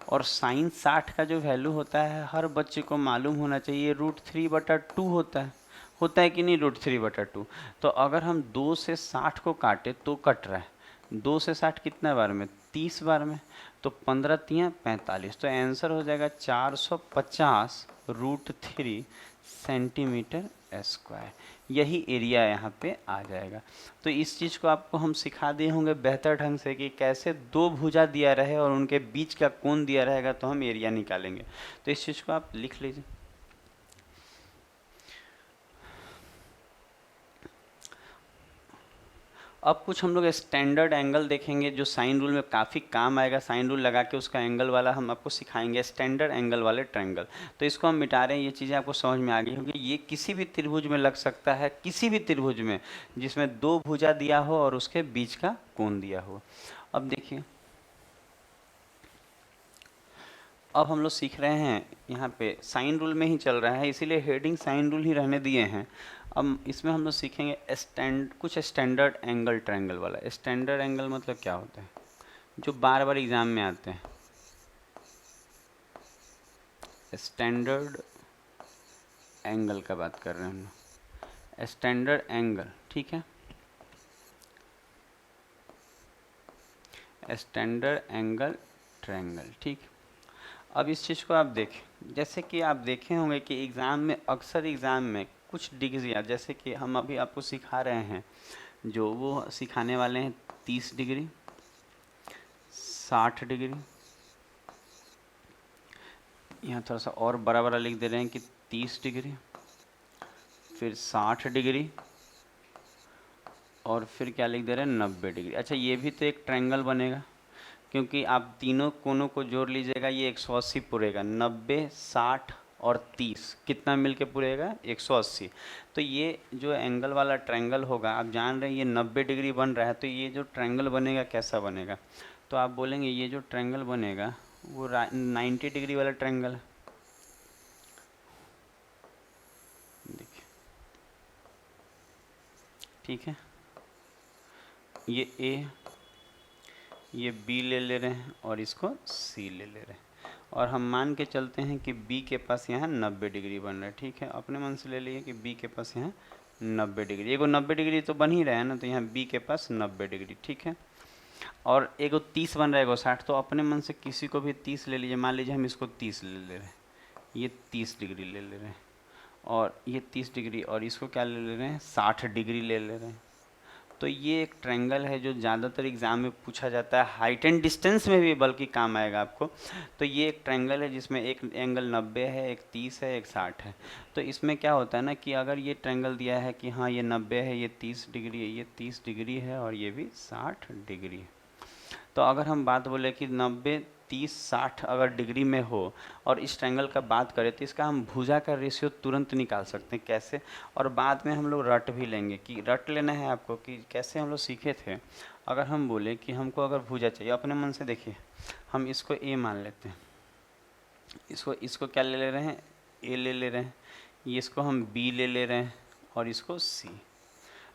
और साइन 60 का जो वैल्यू होता है हर बच्चे को मालूम होना चाहिए, √3/2 होता है कि नहीं, √3/2। तो अगर हम 2 से 60 को काटे तो कट रहा है 2 से 60 कितना बार में, 30 बार में, तो 15 तियाँ 45, तो आंसर हो जाएगा 450√3 सेंटीमीटर स्क्वायर। यही एरिया यहाँ पे आ जाएगा। तो इस चीज़ को आपको हम सिखा दिए होंगे बेहतर ढंग से कि कैसे दो भुजा दिया रहे और उनके बीच का कोण दिया रहेगा तो हम एरिया निकालेंगे। तो इस चीज़ को आप लिख लीजिए। अब कुछ हम लोग स्टैंडर्ड एंगल देखेंगे जो साइन रूल में काफ़ी काम आएगा। साइन रूल लगा के उसका एंगल वाला हम आपको सिखाएंगे, स्टैंडर्ड एंगल वाले ट्रायंगल। तो इसको हम मिटा रहे हैं, ये चीज़ें आपको समझ में आ गई होंगी। ये किसी भी त्रिभुज में लग सकता है, किसी भी त्रिभुज में जिसमें दो भुजा दिया हो और उसके बीच का कोण दिया हो। अब देखिए, अब हम लोग सीख रहे हैं, यहाँ पे साइन रूल में ही चल रहा है, इसीलिए हेडिंग साइन रूल ही रहने दिए हैं। अब इसमें हम लोग सीखेंगे कुछ स्टैंडर्ड एंगल ट्रायंगल वाला। स्टैंडर्ड एंगल मतलब क्या होता है, जो बार बार एग्जाम में आते हैं। स्टैंडर्ड एंगल का बात कर रहे हैं हम लोग, स्टैंडर्ड एंगल, ठीक है, स्टैंडर्ड एंगल ट्रायंगल, ठीक। अब इस चीज़ को आप देखें, जैसे कि आप देखे होंगे कि एग्ज़ाम में, अक्सर एग्ज़ाम में कुछ डिग्रियाँ, जैसे कि हम अभी आपको सिखा रहे हैं, जो वो सिखाने वाले हैं 30 डिग्री, 60 डिग्री, यहाँ थोड़ा सा और बड़ा बड़ा लिख दे रहे हैं कि 30 डिग्री, फिर 60 डिग्री, और फिर क्या लिख दे रहे हैं 90 डिग्री। अच्छा, ये भी तो एक ट्रायंगल बनेगा, क्योंकि आप तीनों कोनों को जोड़ लीजिएगा, ये 180 पुरेगा। 90, 60 और 30 कितना मिलके पुरेगा, 180। तो ये जो एंगल वाला ट्रायंगल होगा, आप जान रहे हैं ये 90 डिग्री बन रहा है, तो ये जो ट्रायंगल बनेगा कैसा बनेगा, तो आप बोलेंगे ये जो ट्रायंगल बनेगा वो 90 डिग्री वाला ट्रायंगल है। देखिए, ठीक है, ये ए, ये बी ले रहे हैं और इसको सी ले रहे हैं, और हम मान के चलते हैं कि बी के पास यहाँ 90 डिग्री बन रहा है, ठीक है। अपने मन से ले लिए कि बी के पास यहाँ 90 डिग्री, एगो 90 डिग्री तो बन ही रहा है ना, तो यहाँ बी के पास 90 डिग्री, ठीक है। और एगो 30 बन रहा है, एगो 60, तो अपने मन से किसी को भी 30 ले लीजिए। मान लीजिए हम इसको 30 ले रहे हैं, ये 30 डिग्री ले रहे हैं, और ये 30 डिग्री, और इसको क्या ले रहे हैं, 60 डिग्री ले रहे हैं। तो ये एक ट्रायंगल है जो ज़्यादातर एग्ज़ाम में पूछा जाता है, हाइट एंड डिस्टेंस में भी बल्कि काम आएगा आपको। तो ये एक ट्रायंगल है जिसमें एक एंगल 90 है, एक 30 है, एक 60 है। तो इसमें क्या होता है ना कि अगर ये ट्रायंगल दिया है कि हाँ ये 90 है, ये 30 डिग्री है, ये 30 डिग्री है, और ये भी 60 डिग्री है। तो अगर हम बात बोले कि 90, 30, 60 अगर डिग्री में हो और इस ट्रायंगल का बात करें, तो इसका हम भुजा का रेशियो तुरंत निकाल सकते हैं। कैसे? और बाद में हम लोग रट भी लेंगे, कि रट लेना है आपको कि कैसे हम लोग सीखे थे। अगर हम बोले कि हमको अगर भुजा चाहिए, अपने मन से देखिए, हम इसको ए मान लेते हैं, इसको क्या ले रहे हैं, ए ले रहे हैं, ये इसको हम बी ले रहे हैं, और इसको सी।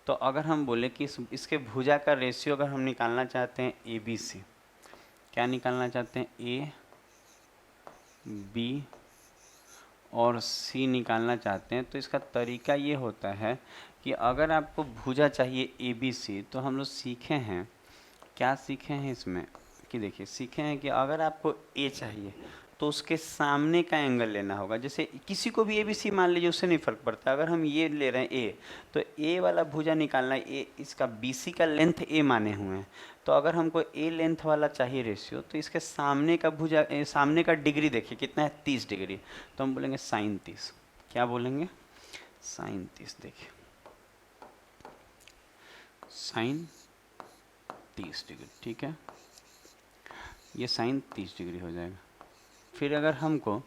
तो अगर हम बोले कि इसके भुजा का रेशियो अगर हम निकालना चाहते हैं ए बी सी, क्या निकालना चाहते हैं, ए बी और सी निकालना चाहते हैं तो इसका तरीका ये होता है कि अगर आपको भुजा चाहिए ए बी सी, तो हम लोग सीखे हैं, क्या सीखे हैं इसमें कि देखिए सीखे हैं कि अगर आपको ए चाहिए तो उसके सामने का एंगल लेना होगा। जैसे किसी को भी ए बी सी मान लीजिए, उससे नहीं फर्क पड़ता। अगर हम ये ले रहे हैं ए, तो ए वाला भुजा निकालना है। ए इसका बी सी का लेंथ ए माने हुए हैं, तो अगर हमको ए लेंथ वाला चाहिए रेशियो, तो इसके सामने का भुजा सामने का डिग्री देखिए कितना है, 30 डिग्री। तो हम बोलेंगे साइन 30। क्या बोलेंगे? साइन 30। देखिए साइन 30 डिग्री, ठीक है, ये साइन 30 डिग्री हो जाएगा। फिर अगर हमको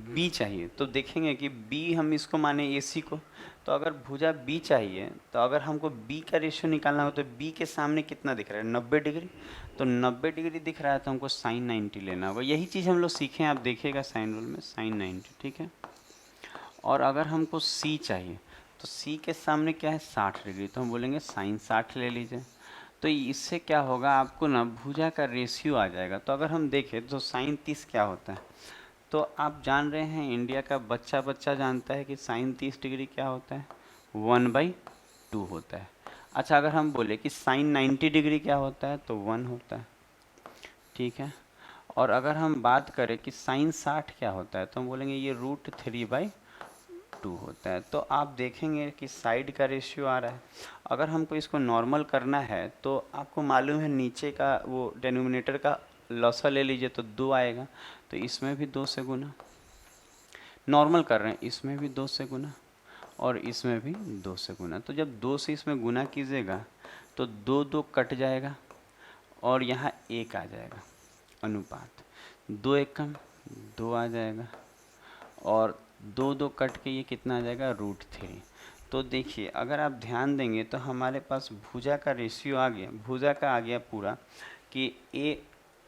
b चाहिए तो देखेंगे कि b हम इसको माने AC को, तो अगर भुजा b चाहिए तो अगर हमको b का रेशियो निकालना हो तो b के सामने कितना दिख रहा है, 90 डिग्री। तो 90 डिग्री दिख रहा है तो हमको साइन 90 लेना होगा। यही चीज़ हम लोग सीखे हैं, आप देखिएगा साइन रूल में साइन 90, ठीक है। और अगर हमको c चाहिए तो c के सामने क्या है, 60 डिग्री, तो हम बोलेंगे साइन 60 ले लीजिए। तो इससे क्या होगा, आपको ना भुजा का रेशियो आ जाएगा। तो अगर हम देखें तो साइन 30 क्या होता है, तो आप जान रहे हैं, इंडिया का बच्चा बच्चा जानता है कि साइन 30 डिग्री क्या होता है, 1/2 होता है। अच्छा, अगर हम बोले कि साइन 90 डिग्री क्या होता है, तो 1 होता है, ठीक है। और अगर हम बात करें कि साइन 60 क्या होता है, तो हम बोलेंगे ये √3/2 होता है। तो आप देखेंगे कि साइड का रेशियो आ रहा है। अगर हमको इसको नॉर्मल करना है तो आपको मालूम है नीचे का वो डेनोमिनेटर का लॉसा ले लीजिए तो 2 आएगा, तो इसमें भी 2 से गुना। नॉर्मल कर रहे हैं, इसमें भी 2 से गुना और इसमें भी 2 से गुना। तो जब 2 से इसमें गुना कीजिएगा तो 2 2 कट जाएगा और यहाँ 1 आ जाएगा, अनुपात 2 एकम 2 आ जाएगा और 2 2 कट के ये कितना आ जाएगा, √3। तो देखिए अगर आप ध्यान देंगे तो हमारे पास भुजा का रेशियो आ गया, भुजा का आ गया पूरा कि ए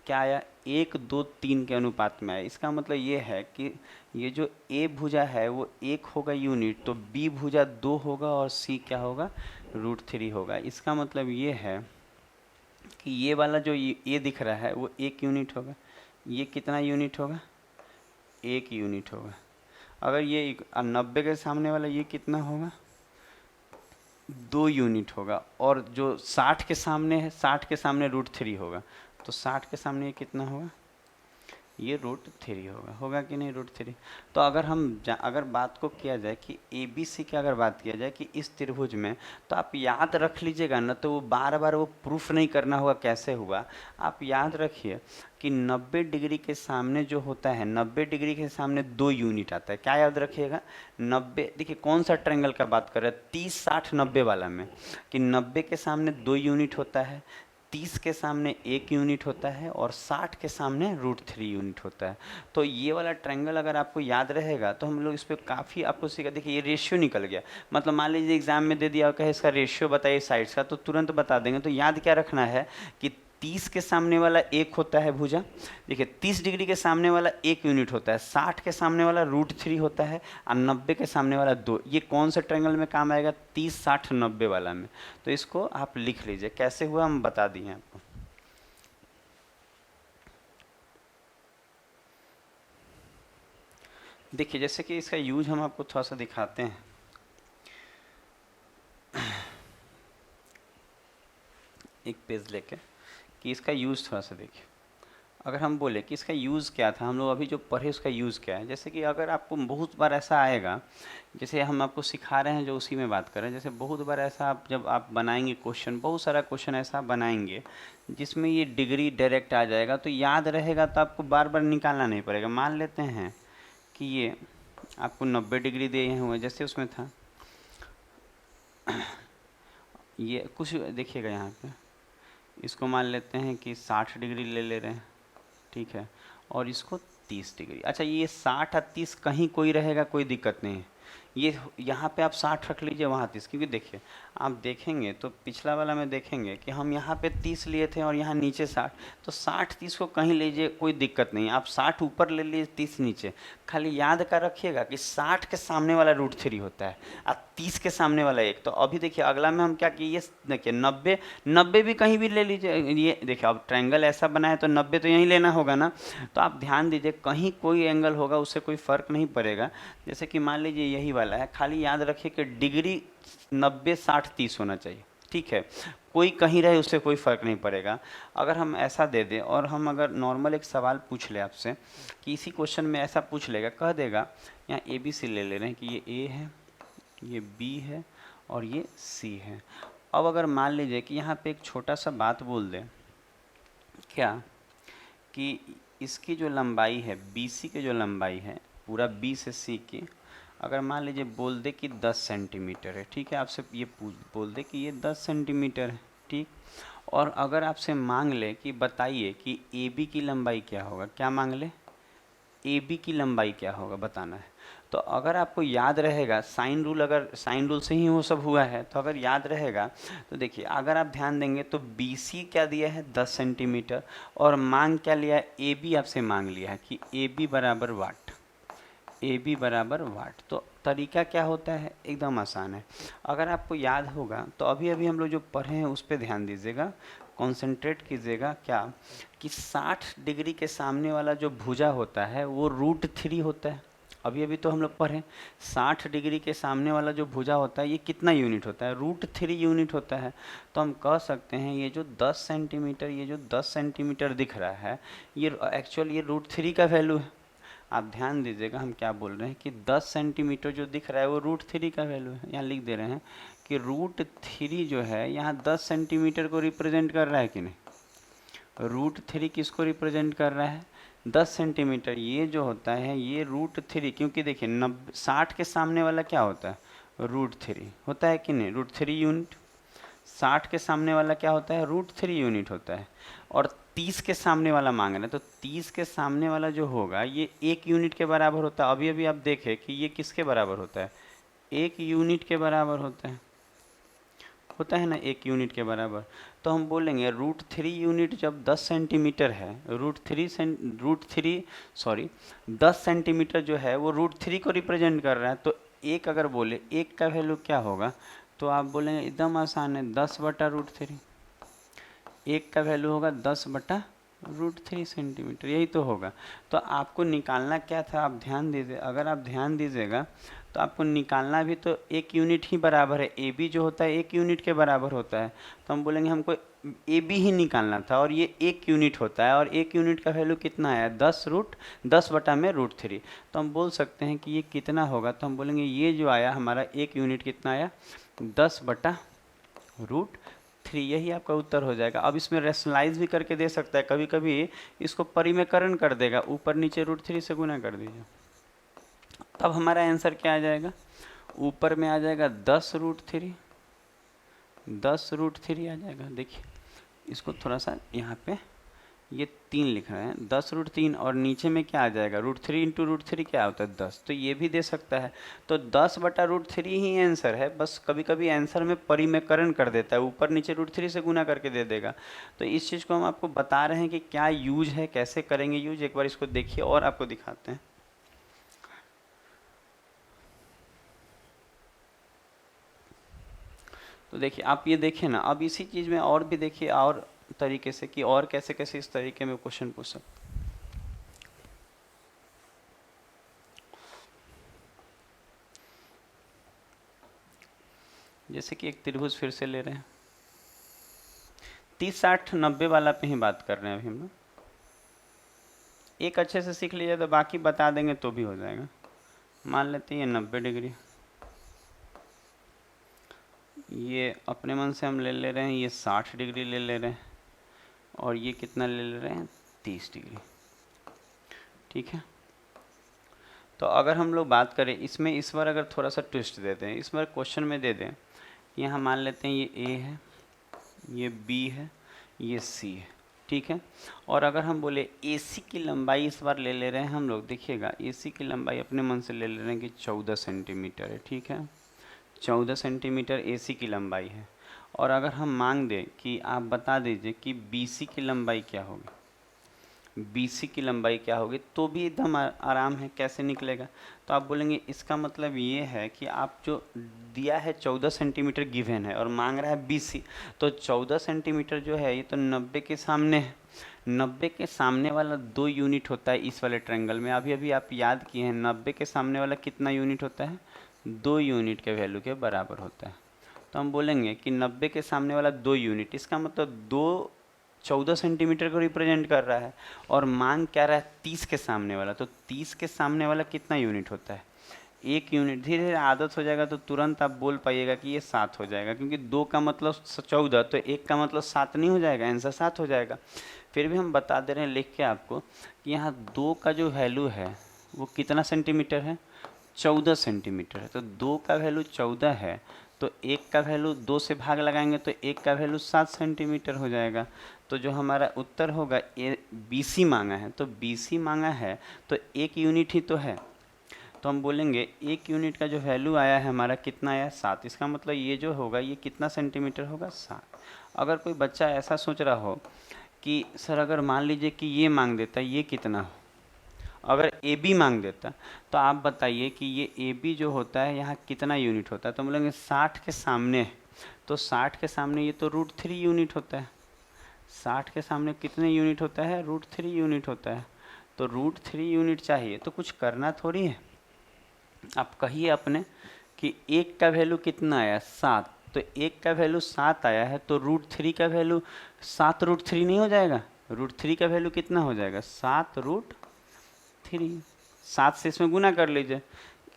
क्या आया, 1 2 3 के अनुपात में आया। इसका मतलब ये है कि ये जो ए भुजा है वो 1 होगा यूनिट, तो बी भुजा 2 होगा और सी क्या होगा, √3 होगा। इसका मतलब ये है कि ये वाला जो ए दिख रहा है वो 1 यूनिट होगा, ये कितना यूनिट होगा, 1 यूनिट होगा। अगर ये 90 के सामने वाला ये कितना होगा, 2 यूनिट होगा। और जो 60 के सामने है, 60 के सामने √3 होगा, तो 60 के सामने ये कितना होगा, ये √3 होगा कि नहीं, √3। तो अगर हम अगर बात को किया जाए कि ABC की अगर बात किया जाए कि इस त्रिभुज में, तो आप याद रख लीजिएगा ना, तो वो बार बार वो प्रूफ नहीं करना होगा कैसे हुआ। आप याद रखिए कि 90 डिग्री के सामने जो होता है, 90 डिग्री के सामने 2 यूनिट आता है। क्या याद रखिएगा, 90, देखिए कौन सा ट्रायंगल का बात कर रहे हैं, 30 60 90 वाला में, कि 90 के सामने 2 यूनिट होता है, 30 के सामने 1 यूनिट होता है और 60 के सामने √3 यूनिट होता है। तो ये वाला ट्रायंगल अगर आपको याद रहेगा तो हम लोग इस पर काफ़ी आपको सीखा। देखिए ये रेशियो निकल गया, मतलब मान लीजिए एग्जाम में दे दिया और कहे इसका रेशियो बताइए साइड्स का, तो तुरंत बता देंगे। तो याद क्या रखना है कि 30 के सामने वाला 1 होता है भुजा, देखिए 30 डिग्री के सामने वाला 1 यूनिट होता है, 60 के सामने वाला √3 होता है और 90 के सामने वाला 2। ये कौन सा ट्रायंगल में काम आएगा, 30 60 90 वाला में। तो इसको आप लिख लीजिए, कैसे हुआ हम बता दिए आपको। देखिए जैसे कि इसका यूज हम आपको थोड़ा सा दिखाते हैं। एक पेज लेके कि इसका यूज़ थोड़ा सा देखिए। अगर हम बोले कि इसका यूज़ क्या था, हम लोग अभी जो पढ़े उसका यूज़ क्या है। जैसे कि अगर आपको बहुत बार ऐसा आएगा, जैसे हम आपको सिखा रहे हैं जो उसी में बात कर रहे हैं, जैसे बहुत बार ऐसा आप जब आप बनाएंगे क्वेश्चन, बहुत सारा क्वेश्चन ऐसा बनाएंगे जिसमें ये डिग्री डायरेक्ट आ जाएगा, तो याद रहेगा, तो आपको बार बार निकालना नहीं पड़ेगा। मान लेते हैं कि ये आपको 90 डिग्री दिए हुए, जैसे उसमें था ये कुछ, देखिएगा यहाँ पे इसको मान लेते हैं कि 60 डिग्री ले रहे हैं, ठीक है, और इसको 30 डिग्री। अच्छा ये 60 और 30 कहीं कोई रहेगा, कोई दिक्कत नहीं है, ये यहाँ पे आप 60 रख लीजिए, वहाँ 30, क्योंकि देखिए आप देखेंगे तो पिछला वाला में देखेंगे कि हम यहाँ पे 30 लिए थे और यहाँ नीचे 60, तो 60-30 को कहीं लीजिए कोई दिक्कत नहीं, आप 60 ऊपर ले लीजिए 30 नीचे। खाली याद कर रखिएगा कि 60 के सामने वाला √3 होता है और 30 के सामने वाला 1। तो अभी देखिए अगला में हम क्या किए, देखिए 90 भी कहीं भी ले लीजिए। ये देखिए अब ट्रायंगल ऐसा बना है तो 90 तो यहीं लेना होगा ना। तो आप ध्यान दीजिए कहीं कोई एंगल होगा उससे कोई फ़र्क नहीं पड़ेगा। जैसे कि मान लीजिए यही वाला है, खाली याद रखिए कि डिग्री 90 60 30 होना चाहिए, ठीक है। कोई कहीं रहे उससे कोई फ़र्क नहीं पड़ेगा। अगर हम ऐसा दे दें और हम अगर नॉर्मल एक सवाल पूछ ले आपसे कि इसी क्वेश्चन में ऐसा पूछ लेगा, कह देगा यहाँ ABC ले रहे हैं कि ये A है, ये B है और ये C है। अब अगर मान लीजिए कि यहाँ पे एक छोटा सा बात बोल दें, क्या कि इसकी जो लंबाई है BC की जो लंबाई है पूरा B से C की, अगर मान लीजिए बोल दे कि 10 सेंटीमीटर है, ठीक है। आपसे ये बोल दे कि ये 10 सेंटीमीटर है, ठीक। और अगर आपसे मांग ले कि बताइए कि AB की लंबाई क्या होगा, क्या मांग ले, AB की लंबाई क्या होगा बताना है। तो अगर आपको याद रहेगा साइन रूल, अगर साइन रूल से ही वो सब हुआ है तो अगर याद रहेगा तो देखिए अगर आप ध्यान देंगे तो BC क्या दिया है 10 सेंटीमीटर और मांग क्या लिया है, AB आपसे मांग लिया है कि AB बराबर वाट, AB बराबर वाट। तो तरीका क्या होता है, एकदम आसान है। अगर आपको याद होगा तो अभी अभी हम लोग जो पढ़े हैं उस पर ध्यान दीजिएगा, कॉन्सेंट्रेट कीजिएगा, क्या कि 60 डिग्री के सामने वाला जो भुजा होता है वो √3 होता है। अभी अभी तो हम लोग पढ़े 60 डिग्री के सामने वाला जो भुजा होता है ये कितना यूनिट होता है, √3 यूनिट होता है। तो हम कह सकते हैं ये जो 10 सेंटीमीटर, ये जो 10 सेंटीमीटर दिख रहा है ये एक्चुअल ये √3 का वैल्यू है। आप ध्यान दीजिएगा हम क्या बोल रहे हैं कि 10 सेंटीमीटर जो दिख रहा है वो √3 का वैल्यू है। यहाँ लिख दे रहे हैं कि √3 जो है यहाँ 10 सेंटीमीटर को रिप्रेजेंट कर रहा है कि नहीं, √3 किसको रिप्रेजेंट कर रहा है, 10 सेंटीमीटर। ये जो होता है ये √3, क्योंकि देखिए 60 के सामने वाला क्या होता है, √3 होता है कि नहीं, √3 यूनिट। 60 के सामने वाला क्या होता है, √3 यूनिट होता है। और 30 के सामने वाला मांग रहे हैं तो 30 के सामने वाला जो होगा ये 1 यूनिट के बराबर होता है। अभी अभी आप देखें कि ये किसके बराबर होता है, 1 यूनिट के बराबर होता है ना, 1 यूनिट के बराबर। तो हम बोलेंगे √3 यूनिट जब 10 सेंटीमीटर है, √3 10 सेंटीमीटर जो है वो √3 को रिप्रेजेंट कर रहा है। तो एक अगर बोले 1 का वैल्यू क्या होगा, तो आप बोलेंगे एकदम आसान है 10/√3। 1 का वैल्यू होगा 10/√3 सेंटीमीटर, यही तो होगा। तो आपको निकालना क्या था, आप ध्यान दीजिए, अगर आप ध्यान दीजिएगा तो आपको निकालना भी तो 1 यूनिट ही बराबर है, AB जो होता है 1 यूनिट के बराबर होता है। तो हम बोलेंगे हमको AB ही निकालना था और ये 1 यूनिट होता है और 1 यूनिट का वैल्यू कितना है 10/√3। तो हम बोल सकते हैं कि ये कितना होगा, तो हम बोलेंगे ये जो आया हमारा 1 यूनिट कितना आया 10/√3, यही आपका उत्तर हो जाएगा। अब इसमें रेशनलाइज भी करके दे सकता है, कभी कभी इसको परिमेयकरण कर देगा, ऊपर नीचे √3 से गुना कर दीजिए, तब हमारा आंसर क्या आ जाएगा, ऊपर में आ जाएगा 10√3 आ जाएगा। देखिए इसको थोड़ा सा यहाँ पे ये 3 लिख रहे हैं, 10√3 और नीचे में क्या आ जाएगा, √3 × √3 क्या होता है 10, तो ये भी दे सकता है। तो 10/√3 ही आंसर है, बस कभी कभी आंसर में परिमेयकरण कर देता है, ऊपर नीचे √3 से गुना करके दे देगा। तो इस चीज़ को हम आपको बता रहे हैं कि क्या यूज है, कैसे करेंगे यूज, एक बार इसको देखिए और आपको दिखाते हैं। तो देखिए आप ये देखिए ना, अब इसी चीज़ में और भी देखिए और तरीके से कि और कैसे कैसे इस तरीके में क्वेश्चन पूछ सकते। जैसे कि एक त्रिभुज फिर से ले रहे हैं, 30 60 90 वाला पे ही बात कर रहे हैं अभी हम लोग। एक अच्छे से सीख लीजिए तो बाकी बता देंगे तो भी हो जाएगा। मान लेते हैं ये 90 डिग्री, ये अपने मन से हम ले रहे हैं, ये 60 डिग्री ले रहे हैं और ये कितना ले रहे हैं 30 डिग्री, ठीक है। तो अगर हम लोग बात करें इसमें, इस बार अगर थोड़ा सा ट्विस्ट देते हैं, इस बार क्वेश्चन में दे दें, यहाँ मान लेते हैं ये A है, ये B है, ये C है, ठीक है। और अगर हम बोले AC की लंबाई इस बार ले ले रहे हैं हम लोग, देखिएगा AC की लंबाई अपने मन से ले ले रहे हैं कि 14 सेंटीमीटर है, ठीक है, 14 सेंटीमीटर AC की लंबाई है। और अगर हम मांग दें कि आप बता दीजिए कि BC की लंबाई क्या होगी, BC की लंबाई क्या होगी, तो भी एकदम आराम है, कैसे निकलेगा। तो आप बोलेंगे इसका मतलब ये है कि आप जो दिया है 14 सेंटीमीटर गिवन है और मांग रहा है BC, तो 14 सेंटीमीटर जो है ये तो 90 के सामने है। 90 के सामने वाला 2 यूनिट होता है इस वाले ट्रायंगल में। अभी अभी आप याद किए हैं 90 के सामने वाला कितना यूनिट होता है, 2 यूनिट के वैल्यू के बराबर होता है। तो हम बोलेंगे कि 90 के सामने वाला 2 यूनिट, इसका मतलब 2 14 सेंटीमीटर को रिप्रेजेंट कर रहा है। और मांग क्या रहा है 30 के सामने वाला, तो 30 के सामने वाला कितना यूनिट होता है, 1 यूनिट। धीरे धीरे आदत हो जाएगा तो तुरंत आप बोल पाइएगा कि ये 7 हो जाएगा, क्योंकि 2 का मतलब 14 तो 1 का मतलब 7 नहीं हो जाएगा, आंसर 7 हो जाएगा। फिर भी हम बता दे रहे हैं लिख के आपको कि यहाँ 2 का जो वैल्यू है वो कितना सेंटीमीटर है, 14 सेंटीमीटर है। तो 2 का वैल्यू 14 है, तो 1 का वैल्यू 2 से भाग लगाएंगे तो 1 का वैल्यू 7 सेंटीमीटर हो जाएगा। तो जो हमारा उत्तर होगा ये BC मांगा है, तो BC मांगा है तो 1 यूनिट ही तो है। तो हम बोलेंगे 1 यूनिट का जो वैल्यू आया है हमारा कितना आया, 7। इसका मतलब ये जो होगा ये कितना सेंटीमीटर होगा, 7। अगर कोई बच्चा ऐसा सोच रहा हो कि सर अगर मान लीजिए कि ये मांग देता ये कितना हो, अगर AB मांग देता, तो आप बताइए कि ये AB जो होता है यहाँ कितना यूनिट होता है। तो बोलेंगे 60 के सामने, तो 60 के सामने ये तो √3 यूनिट होता है। 60 के सामने कितने यूनिट होता है, √3 यूनिट होता है। तो √3 यूनिट चाहिए तो कुछ करना थोड़ी है, आप कहिए अपने कि 1 का वैल्यू कितना आया, 7। तो 1 का वैल्यू 7 आया है तो √3 का वैल्यू 7 √3 नहीं हो जाएगा, √3 का वैल्यू कितना हो जाएगा, 7 √3। 7 से इसमें गुना कर लीजिए,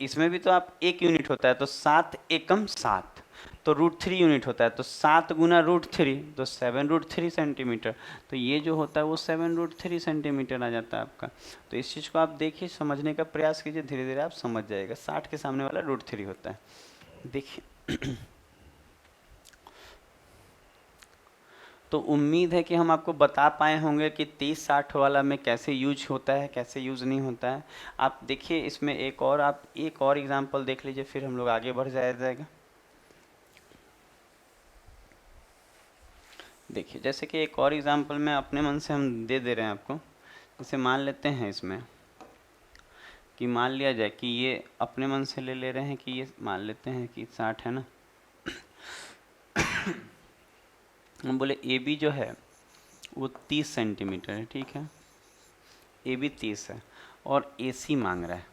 इसमें भी तो आप 1 यूनिट होता है, तो 7 एकम 7, तो √3 यूनिट होता है, तो 7 गुना √3 तो 7 √3 सेंटीमीटर। तो ये जो होता है वो 7 √3 सेंटीमीटर आ जाता है आपका। तो इस चीज़ को आप देखिए, समझने का प्रयास कीजिए, धीरे धीरे आप समझ जाएगा। 60 के सामने वाला √3 होता है। देखिए तो उम्मीद है कि हम आपको बता पाए होंगे कि 30-60 वाला में कैसे यूज होता है, कैसे यूज नहीं होता है। आप देखिए इसमें एक और एग्जांपल देख लीजिए, फिर हम लोग आगे बढ़ जाएगा। देखिए जैसे कि एक और एग्जांपल में अपने मन से हम दे रहे हैं आपको। जैसे मान लेते हैं इसमें कि मान लिया जाए कि ये अपने मन से ले रहे हैं कि ये मान लेते हैं कि 60 है ना। हम बोले AB जो है वो 30 सेंटीमीटर है, ठीक है, AB 30 है और AC मांग रहा है,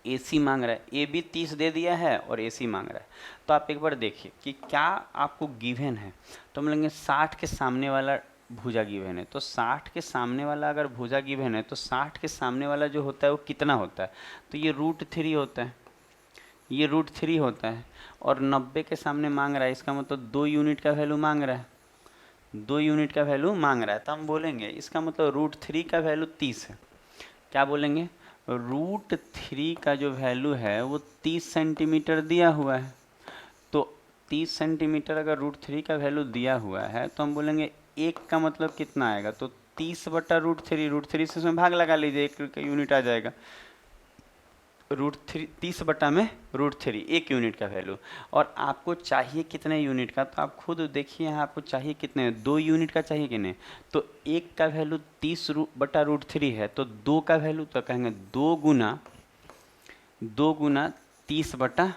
AC मांग रहा है, AB 30 दे दिया है और AC मांग रहा है। तो आप एक बार देखिए कि क्या आपको गिवन है। तो हम लेंगे 60 के सामने वाला भुजा गिवन है, तो 60 के सामने वाला अगर भुजा गिवन है तो 60 के सामने वाला जो होता है वो कितना होता है, तो ये √3 होता है, ये √3 होता है। और 90 के सामने मांग रहा है, इसका मतलब 2 यूनिट का वैल्यू मांग रहा है, 2 यूनिट का वैल्यू मांग रहा है। तो हम बोलेंगे इसका मतलब √3 का वैल्यू 30 है। क्या बोलेंगे, √3 का जो वैल्यू है वो 30 सेंटीमीटर दिया हुआ है। तो 30 सेंटीमीटर अगर √3 का वैल्यू दिया हुआ है तो हम बोलेंगे 1 का मतलब कितना आएगा, तो 30 बटा √3 से उसमें भाग लगा लीजिए, 1 यूनिट आ जाएगा। √3 30 बटा में √3 1 यूनिट का वैल्यू। और आपको चाहिए कितने यूनिट का, तो आप खुद देखिए यहाँ आपको चाहिए कितने, 2 यूनिट का चाहिए कि नहीं। तो 1 का वैल्यू 30 बटा √3 है, तो 2 का वैल्यू तो कहेंगे 2 गुना 30 बटा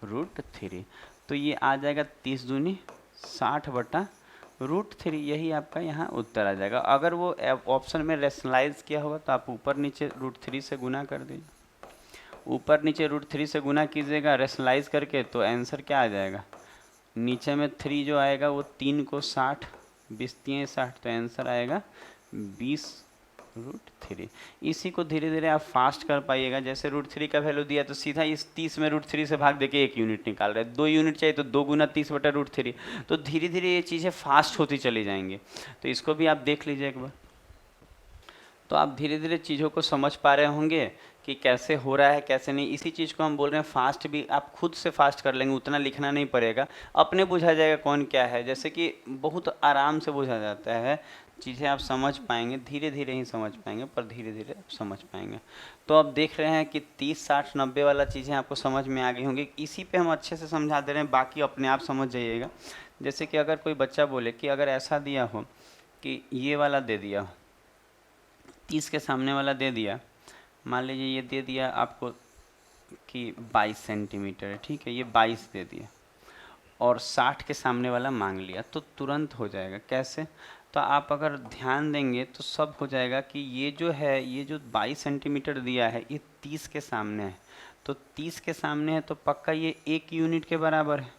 √3। तो ये आ जाएगा 30 दूनी 60 बटा √3। यही आपका यहाँ उत्तर आ जाएगा। अगर वो ऑप्शन में रेशनलाइज किया होगा तो आप ऊपर नीचे √3 से गुना कर दीजिए, ऊपर नीचे √3 से गुना कीजिएगा रेशनलाइज करके, तो आंसर क्या आ जाएगा, नीचे में 3 जो आएगा वो 3 को 60, 20 3 60, तो आंसर आएगा 20 √3। इसी को धीरे धीरे आप फास्ट कर पाइएगा। जैसे √3 का वैल्यू दिया तो सीधा इस 30 में √3 से भाग देके 1 यूनिट निकाल रहे हैं, 2 यूनिट चाहिए तो 2 गुना 30 बटा √3। तो धीरे धीरे ये चीज़ें फास्ट होती चली जाएंगी। तो इसको भी आप देख लीजिए एक बार, तो आप धीरे धीरे चीज़ों को समझ पा रहे होंगे कि कैसे हो रहा है कैसे नहीं, इसी चीज़ को हम बोल रहे हैं फास्ट भी। आप खुद से फास्ट कर लेंगे, उतना लिखना नहीं पड़ेगा, अपने बुझा जाएगा कौन क्या है। जैसे कि बहुत आराम से बुझा जाता है, चीज़ें आप समझ पाएंगे, धीरे धीरे ही समझ पाएंगे, पर धीरे धीरे आप समझ पाएंगे। तो अब देख रहे हैं कि 30 60 90 वाला चीज़ें आपको समझ में आ गई होंगी, इसी पे हम अच्छे से समझा दे रहे हैं, बाकी अपने आप समझ जाइएगा। जैसे कि अगर कोई बच्चा बोले कि अगर ऐसा दिया हो कि ये वाला दे दिया हो, 30 के सामने वाला दे दिया, मान लीजिए ये दे दिया आपको कि 22 सेंटीमीटर है, ठीक है, ये 22 दे दिया, और 60 के सामने वाला मांग लिया, तो तुरंत हो जाएगा। कैसे? तो आप अगर ध्यान देंगे तो सब हो जाएगा कि ये जो है, ये जो 22 सेंटीमीटर दिया है, ये 30 के सामने है, तो 30 के सामने है तो पक्का ये 1 यूनिट के बराबर है।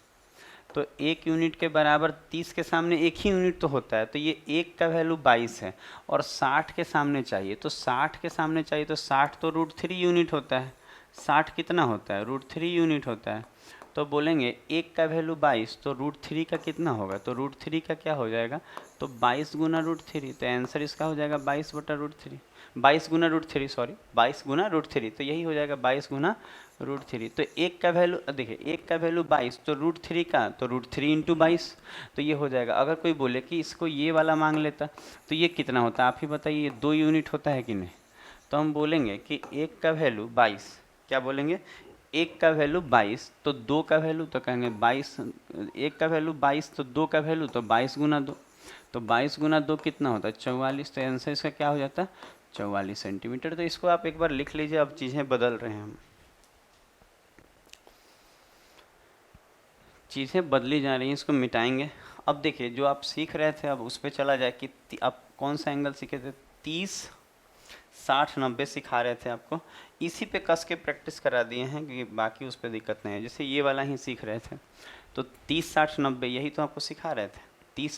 तो 1 यूनिट के बराबर 30 के सामने 1 ही यूनिट तो होता है, तो ये 1 का वैल्यू 22 है, और 60 के सामने चाहिए, तो 60 के सामने चाहिए तो 60 तो √3 यूनिट होता है। 60 कितना होता है? √3 यूनिट होता है। तो बोलेंगे 1 का वैल्यू 22, तो √3 का कितना होगा? तो √3 का क्या हो जाएगा? तो 22 गुना √3, तो आंसर इसका हो जाएगा 22/√3, 22 गुना √3, सॉरी 22 गुना √3, तो यही हो जाएगा 22 गुना √3। तो 1 का वैल्यू देखिए, 1 का वैल्यू 22, तो √3 का तो √3 इंटू 22, तो ये हो जाएगा। अगर कोई बोले कि इसको ये वाला मांग लेता तो ये कितना होता, आप ही बताइए, ये 2 यूनिट होता है कि नहीं? तो हम बोलेंगे कि 1 का वैल्यू 22, क्या बोलेंगे? 1 का वैल्यू 22, तो 2 का वैल्यू, तो कहेंगे 22, 1 का वैल्यू 22, तो 2 का वैल्यू, तो 22 गुना 2, तो 22 गुना 2 कितना होता है? 44। तो आंसर इसका क्या हो जाता है? 44 सेंटीमीटर। तो इसको आप एक बार लिख लीजिए, अब चीज़ें बदल रहे हैं हम, चीज़ें बदली जा रही हैं, इसको मिटाएंगे। अब देखिए, जो आप सीख रहे थे अब उस पर चला जाए कि आप कौन सा एंगल सीखे थे? 30 60 90 सिखा रहे थे आपको, इसी पे कस के प्रैक्टिस करा दिए हैं कि बाकी उस पर दिक्कत नहीं है। जैसे ये वाला ही सीख रहे थे, तो 30 60 90 यही तो आपको सिखा रहे थे, 30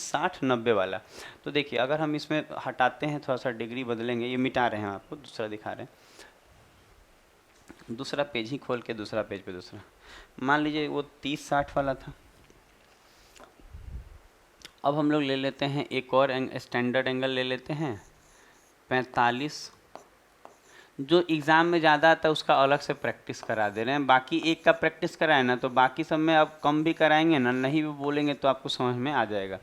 60 90 वाला। तो देखिए, अगर हम इसमें हटाते हैं, थोड़ा सा डिग्री बदलेंगे, ये मिटा रहे हैं, आपको दूसरा दिखा रहे हैं, दूसरा पेज ही खोल के, दूसरा पेज पे दूसरा, मान लीजिए वो 30 60 वाला था। अब हम लोग ले लेते हैं एक और स्टैंडर्ड एंगल ले लेते हैं, 45। जो एग्ज़ाम में ज़्यादा आता है उसका अलग से प्रैक्टिस करा दे रहे हैं, बाकी एक का प्रैक्टिस कराए ना, तो बाकी सब में अब कम भी कराएंगे ना, नहीं भी बोलेंगे तो आपको समझ में आ जाएगा।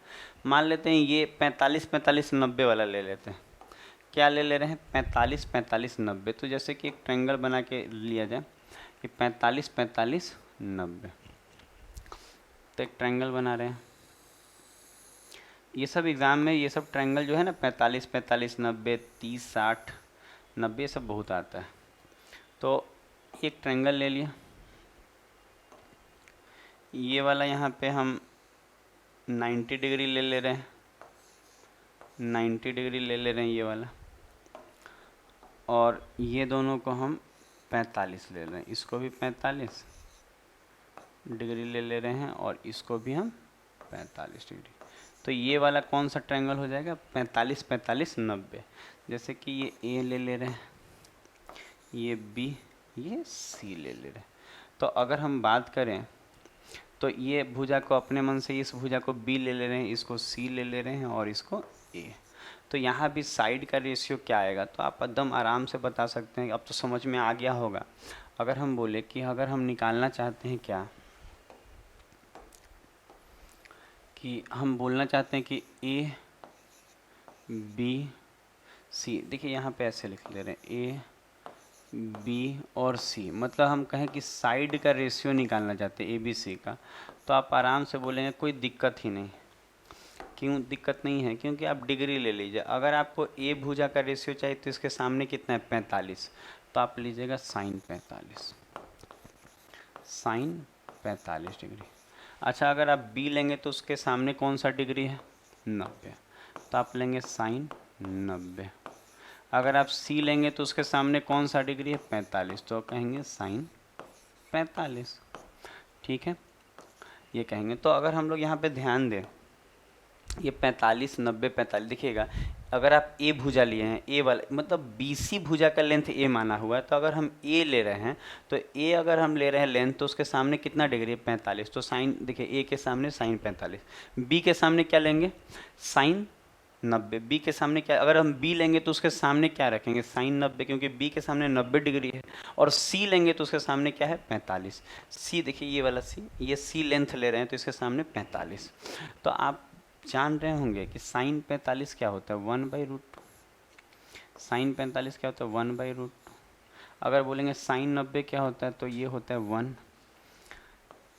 मान लेते हैं ये 45 45 90 वाला ले लेते हैं। क्या ले ले रहे हैं? 45 45 90। तो जैसे कि एक ट्रायंगल बना के लिया जाए कि 45 45 90, तो एक ट्रायंगल बना रहे हैं। ये सब एग्ज़ाम में ये सब ट्रायंगल जो है ना, 45 45 90 30 60 90, ये सब बहुत आता है। तो एक ट्रायंगल ले लिया, ये वाला यहाँ पे हम 90 डिग्री ले ले रहे हैं, 90 डिग्री ले ले रहे हैं ये वाला, और ये दोनों को हम 45 ले रहे हैं, इसको भी 45 डिग्री ले ले रहे हैं, और इसको भी हम 45 डिग्री। तो ये वाला कौन सा ट्रायंगल हो जाएगा? 45 45 90। जैसे कि ये ए ले ले रहे हैं, ये बी, ये सी ले ले रहे हैं। तो अगर हम बात करें तो ये भुजा को अपने मन से, इस भुजा को बी ले ले रहे हैं, इसको सी ले ले रहे हैं, और इसको ए। तो यहाँ भी साइड का रेशियो क्या आएगा? तो आप एकदम आराम से बता सकते हैं, अब तो समझ में आ गया होगा। अगर हम बोले कि अगर हम निकालना चाहते हैं क्या, कि हम बोलना चाहते हैं कि ए बी सी, देखिए यहाँ पे ऐसे लिख ले रहे हैं, ए बी और सी, मतलब हम कहें कि साइड का रेशियो निकालना चाहते हैं ए बी सी का, तो आप आराम से बोलेंगे कोई दिक्कत ही नहीं। क्यों दिक्कत नहीं है? क्योंकि आप डिग्री ले लीजिए। अगर आपको ए भुजा का रेशियो चाहिए तो इसके सामने कितना है? 45, तो आप लीजिएगा साइन 45, साइन 45 डिग्री। अच्छा, अगर आप बी लेंगे तो उसके सामने कौन सा डिग्री है? 90, तो आप लेंगे साइन 90। अगर आप सी लेंगे तो उसके सामने कौन सा डिग्री है? 45, तो कहेंगे साइन 45। ठीक है, ये कहेंगे। तो अगर हम लोग यहाँ पे ध्यान दें, ये 45 90 45, देखिएगा, अगर आप ए भुजा लिए हैं, ए वाला मतलब बीसी भुजा का लेंथ ए माना हुआ है, तो अगर हम ए ले रहे हैं, तो ए अगर हम ले रहे हैं लेंथ, तो उसके सामने कितना डिग्री है? 45। तो साइन, देखिए ए के सामने साइन 45, बी के सामने क्या लेंगे? साइन 90, बी के सामने क्या, अगर हम बी लेंगे तो उसके सामने क्या रखेंगे, साइन 90, क्योंकि बी के सामने 90 डिग्री है। और सी लेंगे तो उसके सामने क्या है, 45। सी देखिए, ये वाला सी, ये सी लेंथ ले रहे हैं तो इसके सामने 45। तो आप जान रहे होंगे कि साइन 45 क्या होता है, 1/√2। साइन 45 क्या होता है, 1/√2। अगर बोलेंगे साइन 90 क्या होता है, तो ये होता है 1,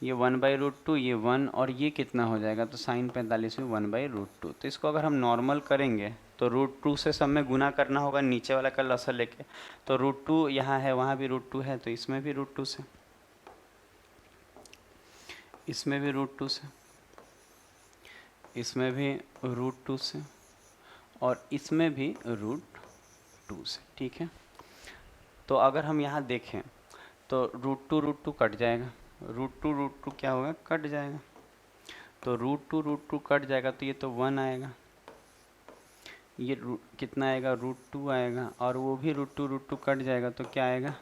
ये 1/√2, ये 1, और ये कितना हो जाएगा, तो साइन 45 भी 1/√2। तो इसको अगर हम नॉर्मल करेंगे तो √2 से सब में गुना करना होगा, नीचे वाला का लसा लेके। तो √2 यहाँ है, वहाँ भी √2 है, तो इसमें भी √2 से, इसमें भी √2 से, इसमें भी √2 से, और इसमें भी √2 से। ठीक है, तो अगर हम यहाँ देखें तो √2 कट जाएगा, √2 क्या होगा, कट जाएगा। तो √2 कट जाएगा तो ये तो 1 आएगा, ये कितना आएगा, √2 आएगा, और वो भी √2 कट जाएगा तो क्या आएगा,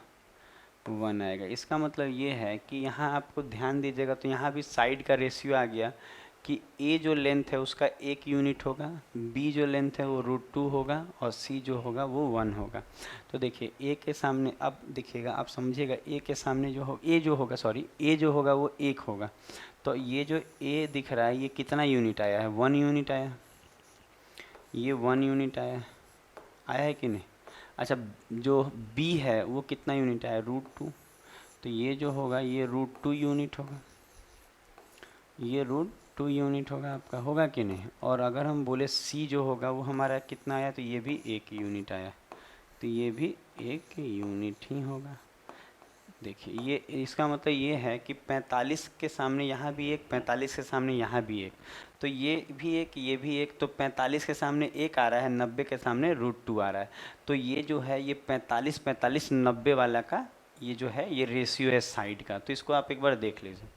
1 आएगा। इसका मतलब ये है कि यहाँ आपको ध्यान दीजिएगा, तो यहाँ भी साइड का रेशियो आ गया कि ए जो लेंथ है उसका 1 यूनिट होगा, बी जो लेंथ है वो √2 होगा, और सी जो होगा वो 1 होगा। तो देखिए ए के सामने, अब देखिएगा आप समझिएगा, ए के सामने जो हो, ए जो होगा, सॉरी, ए जो होगा वो 1 होगा। तो ये जो ए दिख रहा है ये कितना यूनिट आया है, 1 यूनिट आया, ये 1 यूनिट आया, आया है कि नहीं। अच्छा, जो बी है वो कितना यूनिट आया, √2। तो ये जो होगा ये √2 यूनिट होगा, ये √2 यूनिट होगा आपका, होगा कि नहीं। और अगर हम बोले सी जो होगा वो हमारा कितना आया, तो ये भी 1 यूनिट आया, तो ये भी 1 यूनिट ही होगा। देखिए ये, इसका मतलब ये है कि 45 के सामने यहाँ भी 1, 45 के सामने यहाँ भी 1, तो ये भी 1, ये भी 1, तो 45 के सामने 1 आ रहा है, 90 के सामने √2 आ रहा है। तो ये जो है ये 45 45 90 वाला का ये जो है ये रेशियो है साइड का। तो इसको आप एक बार देख लीजिए।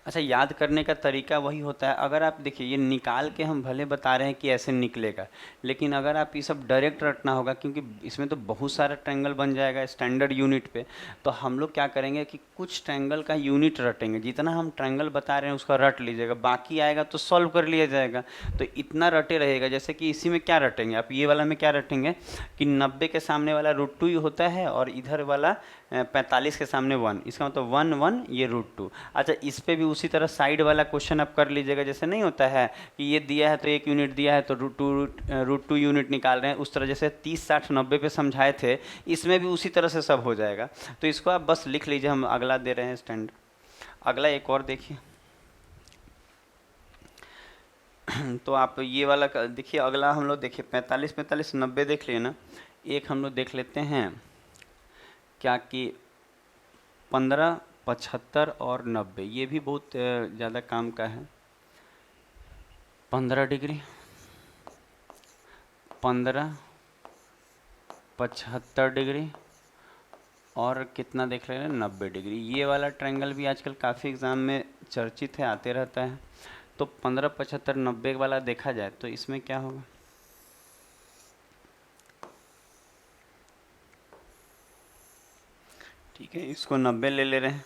अच्छा, याद करने का तरीका वही होता है, अगर आप देखिए ये निकाल के हम भले बता रहे हैं कि ऐसे निकलेगा, लेकिन अगर आप ये सब डायरेक्ट रटना होगा, क्योंकि इसमें तो बहुत सारा ट्रायंगल बन जाएगा स्टैंडर्ड यूनिट पे। तो हम लोग क्या करेंगे कि कुछ ट्रायंगल का यूनिट रटेंगे, जितना हम ट्रायंगल बता रहे हैं उसका रट लीजिएगा, बाकी आएगा तो सॉल्व कर लिया जाएगा। तो इतना रटे रहेगा, जैसे कि इसी में क्या रटेंगे आप, ये वाला में क्या रटेंगे कि 90 के सामने वाला √2 होता है, और इधर वाला 45 के सामने 1, इसका मतलब 1 1 ये √2। अच्छा, इस पे भी उसी तरह साइड वाला क्वेश्चन आप कर लीजिएगा, जैसे नहीं होता है कि ये दिया है तो 1 यूनिट दिया है तो √2 यूनिट निकाल रहे हैं, उस तरह जैसे 30 60 90 पे समझाए थे, इसमें भी उसी तरह से सब हो जाएगा। तो इसको आप बस लिख लीजिए, हम अगला दे रहे हैं स्टैंड। अगला एक और देखिए। तो आप ये वाला देखिए, अगला हम लोग देखिए 45 45 90 देख लिए ना। एक हम लोग देख लेते हैं क्या कि 15 75 और 90, ये भी बहुत ज़्यादा काम का है। 15 डिग्री, 15 75 डिग्री, और कितना देख ले रहे हैं, 90 डिग्री। ये वाला ट्रायंगल भी आजकल काफ़ी एग्ज़ाम में चर्चित है, आते रहता है। तो 15 75 90 वाला देखा जाए तो इसमें क्या होगा, ठीक है, इसको 90 ले ले रहे हैं,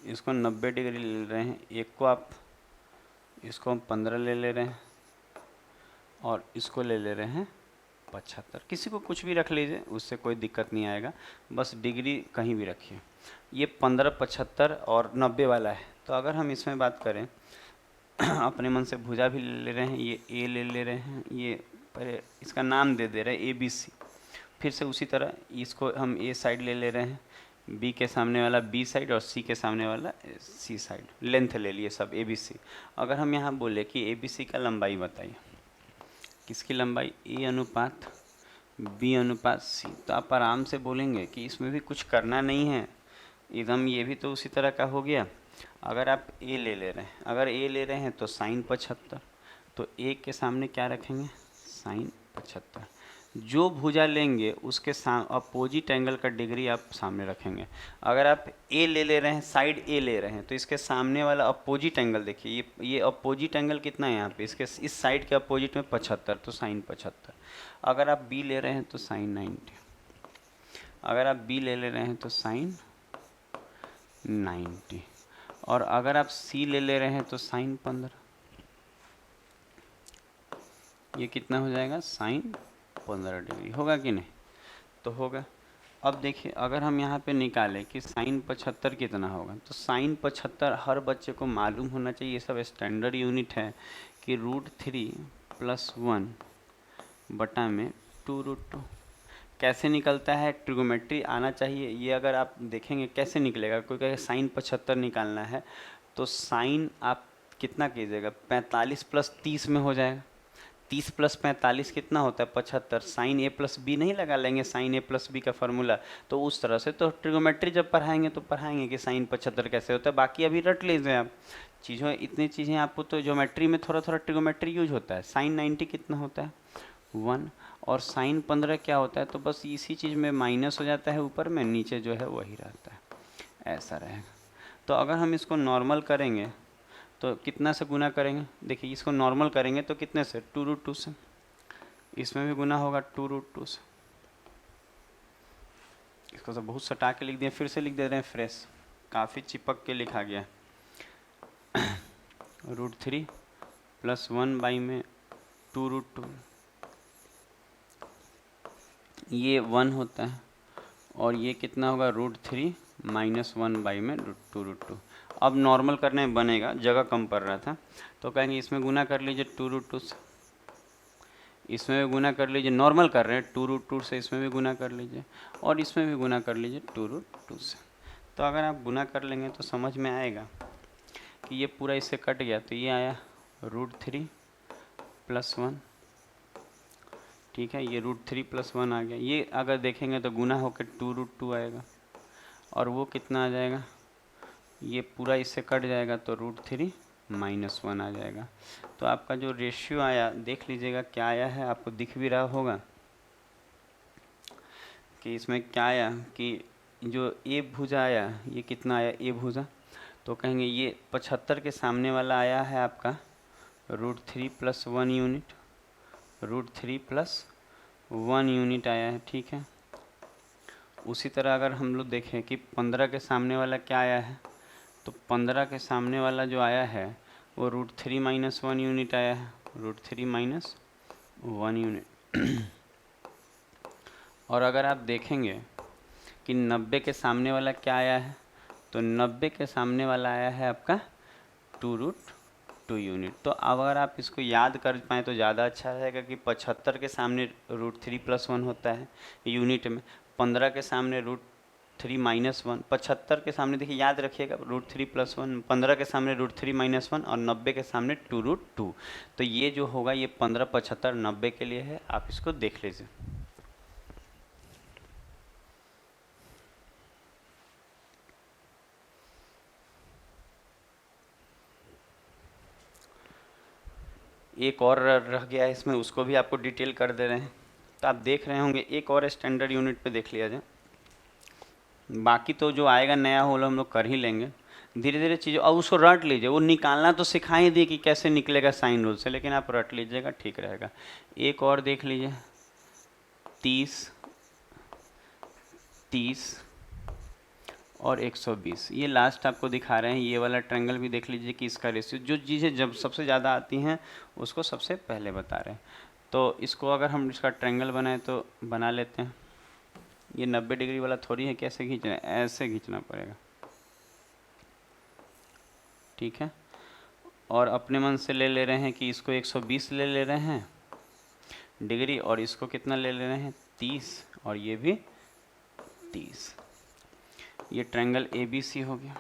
इसको 90 डिग्री ले रहे हैं, एक को आप, इसको हम 15 ले ले रहे हैं, और इसको ले ले रहे हैं 75। किसी को कुछ भी रख लीजिए, उससे कोई दिक्कत नहीं आएगा, बस डिग्री कहीं भी रखिए। ये 15 75 और 90 वाला है। तो अगर हम इसमें बात करें अपने मन से भुजा भी ले रहे हैं, ये ए ले ले रहे हैं, ये पहले इसका नाम दे दे रहे हैं ABC। फिर से उसी तरह इसको हम ए साइड ले ले रहे हैं, बी के सामने वाला बी साइड, और सी के सामने वाला सी साइड, लेंथ ले लिए सब ABC। अगर हम यहाँ बोले कि ABC का लंबाई बताइए, किसकी लंबाई, ए अनुपात बी अनुपात सी, तो आप आराम से बोलेंगे कि इसमें भी कुछ करना नहीं है, एकदम ये भी तो उसी तरह का हो गया। अगर आप ए ले ले रहे हैं, अगर ए ले रहे हैं तो साइन 75, तो ए के सामने क्या रखेंगे, साइन 75। जो भुजा लेंगे उसके अपोजिट एंगल का डिग्री आप सामने रखेंगे। अगर आप ए ले ले रहे हैं, साइड ए ले रहे हैं, तो इसके सामने वाला अपोजिट एंगल देखिए, ये अपोजिट एंगल कितना है यहाँ पे, इसके इस साइड के अपोजिट में 75, तो साइन 75। अगर आप बी ले रहे हैं तो साइन 90, अगर आप बी ले ले रहे हैं तो साइन 90। और अगर आप सी ले रहे हैं तो साइन 15, ये कितना हो जाएगा, साइन 15 डिग्री होगा कि नहीं, तो होगा। अब देखिए अगर हम यहाँ पे निकालें कि साइन 75 कितना होगा, तो साइन 75 हर बच्चे को मालूम होना चाहिए, ये सब स्टैंडर्ड यूनिट है कि √3 + 1 बटा में 2√2। कैसे निकलता है, ट्रिगोमेट्री आना चाहिए। ये अगर आप देखेंगे कैसे निकलेगा, कोई कहे साइन 75 निकालना है तो साइन आप कितना कीजिएगा, 45 + 30 में हो जाएगा। 30 + 45 कितना होता है, 75। साइन A + B नहीं लगा लेंगे, साइन A + B का फॉर्मूला, तो उस तरह से तो ट्रिगोमेट्री जब पढ़ाएंगे तो पढ़ाएंगे कि साइन 75 कैसे होता है। बाकी अभी रट लीजिए आप चीज़ों, इतनी चीज़ें आपको तो ज्योमेट्री में थोड़ा थोड़ा ट्रिगोमेट्री यूज होता है। साइन 90 कितना होता है, 1, और साइन 15 क्या होता है, तो बस इसी चीज़ में माइनस हो जाता है, ऊपर में नीचे जो है वही रहता है, ऐसा रहेगा। तो अगर हम इसको नॉर्मल करेंगे तो कितना से गुना करेंगे, देखिए इसको नॉर्मल करेंगे तो कितने से, 2√2 से, इसमें भी गुना होगा 2√2 से। इसको तो बहुत सटा के लिख दिया, फिर से लिख दे रहे हैं फ्रेश, काफ़ी चिपक के लिखा गया। √3 + 1 बाई में 2√2, ये 1 होता है, और ये कितना होगा, √3 - 1 बाई में 2√2। अब नॉर्मल करने में बनेगा, जगह कम पड़ रहा था, तो कहेंगे इसमें गुना कर लीजिए 2√2 से, इसमें भी गुना कर लीजिए, नॉर्मल कर रहे हैं 2√2 से, इसमें भी गुना कर लीजिए, और इसमें भी गुना कर लीजिए 2√2 से। तो अगर आप गुना कर लेंगे तो समझ में आएगा कि ये पूरा इससे कट गया, तो ये आया √3 + 1, ठीक है, ये √3 + 1 आ गया। ये अगर देखेंगे तो गुना होकर 2√2 आएगा, और वो कितना आ जाएगा, ये पूरा इससे कट जाएगा तो √3 - 1 आ जाएगा। तो आपका जो रेशियो आया देख लीजिएगा क्या आया है, आपको दिख भी रहा होगा कि इसमें क्या आया, कि जो ए भुजा आया ये कितना आया, ए भुजा, तो कहेंगे ये 75 के सामने वाला आया है आपका √3 + 1 यूनिट, √3 + 1 यूनिट आया है, ठीक है। उसी तरह अगर हम लोग देखें कि 15 के सामने वाला क्या आया है, तो 15 के सामने वाला जो आया है वो √3 - 1 यूनिट आया है, √3 - 1 यूनिट। और अगर आप देखेंगे कि 90 के सामने वाला क्या आया है, तो 90 के सामने वाला आया है आपका 2√2 यूनिट। तो अब अगर आप इसको याद कर पाएँ तो ज़्यादा अच्छा रहेगा कि 75 के सामने √3 + 1 होता है यूनिट में, 15 के सामने √3 - 1, 75 के सामने देखिए याद रखिएगा √3 + 1, 15 के सामने √3 - 1, और 90 के सामने 2√2। तो ये जो होगा ये 15, 75, 90 के लिए है, आप इसको देख लीजिए। एक और रह गया है इसमें, उसको भी आपको डिटेल कर दे रहे हैं, तो आप देख रहे होंगे। एक और स्टैंडर्ड यूनिट पे देख लिया जाए, बाकी तो जो आएगा नया होगा हम लोग कर ही लेंगे धीरे धीरे चीज़ों, और उसको रट लीजिए। वो निकालना तो सिखा ही दिए कि कैसे निकलेगा साइन रूल से, लेकिन आप रट लीजिएगा, ठीक रहेगा। एक और देख लीजिए, 30, 30 और 120, ये लास्ट आपको दिखा रहे हैं। ये वाला ट्रायंगल भी देख लीजिए कि इसका रेशियो, जो चीज़ें जब सबसे ज़्यादा आती हैं उसको सबसे पहले बता रहे हैं। तो इसको अगर हम इसका ट्रायंगल बनाए तो बना लेते हैं। ये 90 डिग्री वाला थोड़ी है, कैसे खींचना है, ऐसे खींचना पड़ेगा, ठीक है। और अपने मन से ले रहे हैं कि इसको 120 ले रहे हैं डिग्री, और इसको कितना ले रहे हैं 30, और ये भी 30। ये ट्रायंगल ABC हो गया।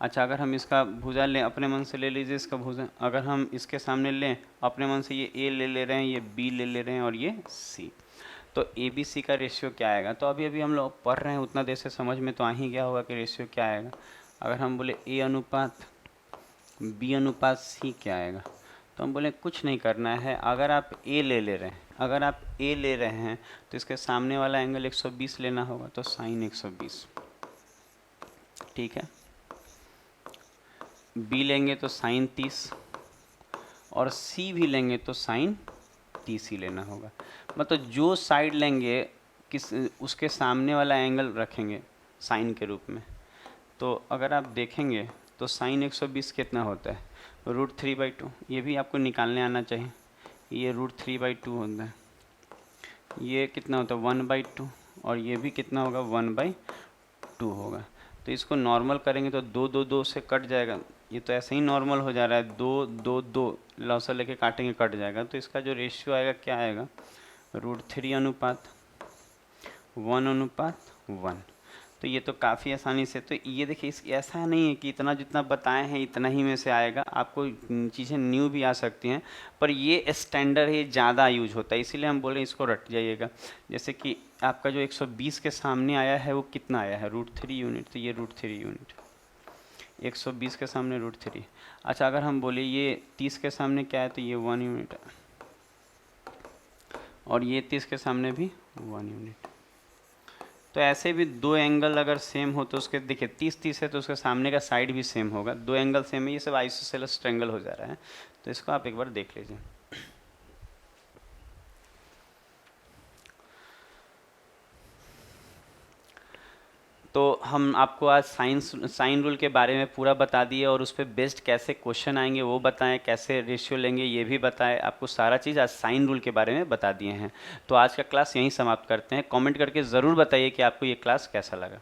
अच्छा, अगर हम इसका भुजा लें, अपने मन से ले लीजिए इसका भुजा, अगर हम इसके सामने लें अपने मन से, ये A ले रहे हैं, ये B ले रहे हैं, और ये C, तो ABC का रेशियो क्या आएगा। तो अभी अभी हम लोग पढ़ रहे हैं, उतना देर से समझ में तो आ ही गया होगा कि रेशियो क्या आएगा। अगर हम बोले A अनुपात B अनुपात C क्या आएगा, तो हम बोले कुछ नहीं करना है। अगर आप A ले रहे हैं, अगर आप A ले रहे हैं तो इसके सामने वाला एंगल 120 लेना होगा, तो साइन 120, ठीक है। B लेंगे तो साइन 30, और C भी लेंगे तो साइन 30 ही लेना होगा। मतलब जो साइड लेंगे किस उसके सामने वाला एंगल रखेंगे साइन के रूप में। तो अगर आप देखेंगे तो साइन 120 कितना होता है, √3/2। ये भी आपको निकालने आना चाहिए। ये √3/2 होता है। ये कितना होता है 1/2, और ये भी कितना होगा 1/2 होगा। तो इसको नॉर्मल करेंगे तो 2 से कट जाएगा। ये तो ऐसे ही नॉर्मल हो जा रहा है, 2 लॉसर लेके काटेंगे कट जाएगा। तो इसका जो रेशियो आएगा क्या आएगा, √3:1:1। तो ये तो काफ़ी आसानी से, तो ये देखिए इस ऐसा नहीं है कि इतना जितना बताए हैं इतना ही में से आएगा, आपको चीज़ें न्यू भी आ सकती हैं, पर ये स्टैंडर्ड है, ज़्यादा यूज होता है, इसीलिए हम बोले इसको रट जाइएगा। जैसे कि आपका जो 120 के सामने आया है वो कितना आया है, √3 यूनिट, तो ये √3 यूनिट, 120 के सामने √3। अच्छा, अगर हम बोले ये 30 के सामने क्या है, तो ये 1 यूनिट है, और ये 30 के सामने भी 1 यूनिट। तो ऐसे भी दो एंगल अगर सेम हो तो उसके, देखिए 30 है तो उसके सामने का साइड भी सेम होगा, दो एंगल सेम है, ये सब आइसोसेलेस ट्रायंगल हो जा रहा है। तो इसको आप एक बार देख लीजिए। तो हम आपको आज साइन रूल के बारे में पूरा बता दिए, और उस पर बेस्ड कैसे क्वेश्चन आएंगे वो बताएं, कैसे रेशियो लेंगे ये भी बताएं, आपको सारा चीज़ आज साइन रूल के बारे में बता दिए हैं। तो आज का क्लास यहीं समाप्त करते हैं। कमेंट करके ज़रूर बताइए कि आपको ये क्लास कैसा लगा।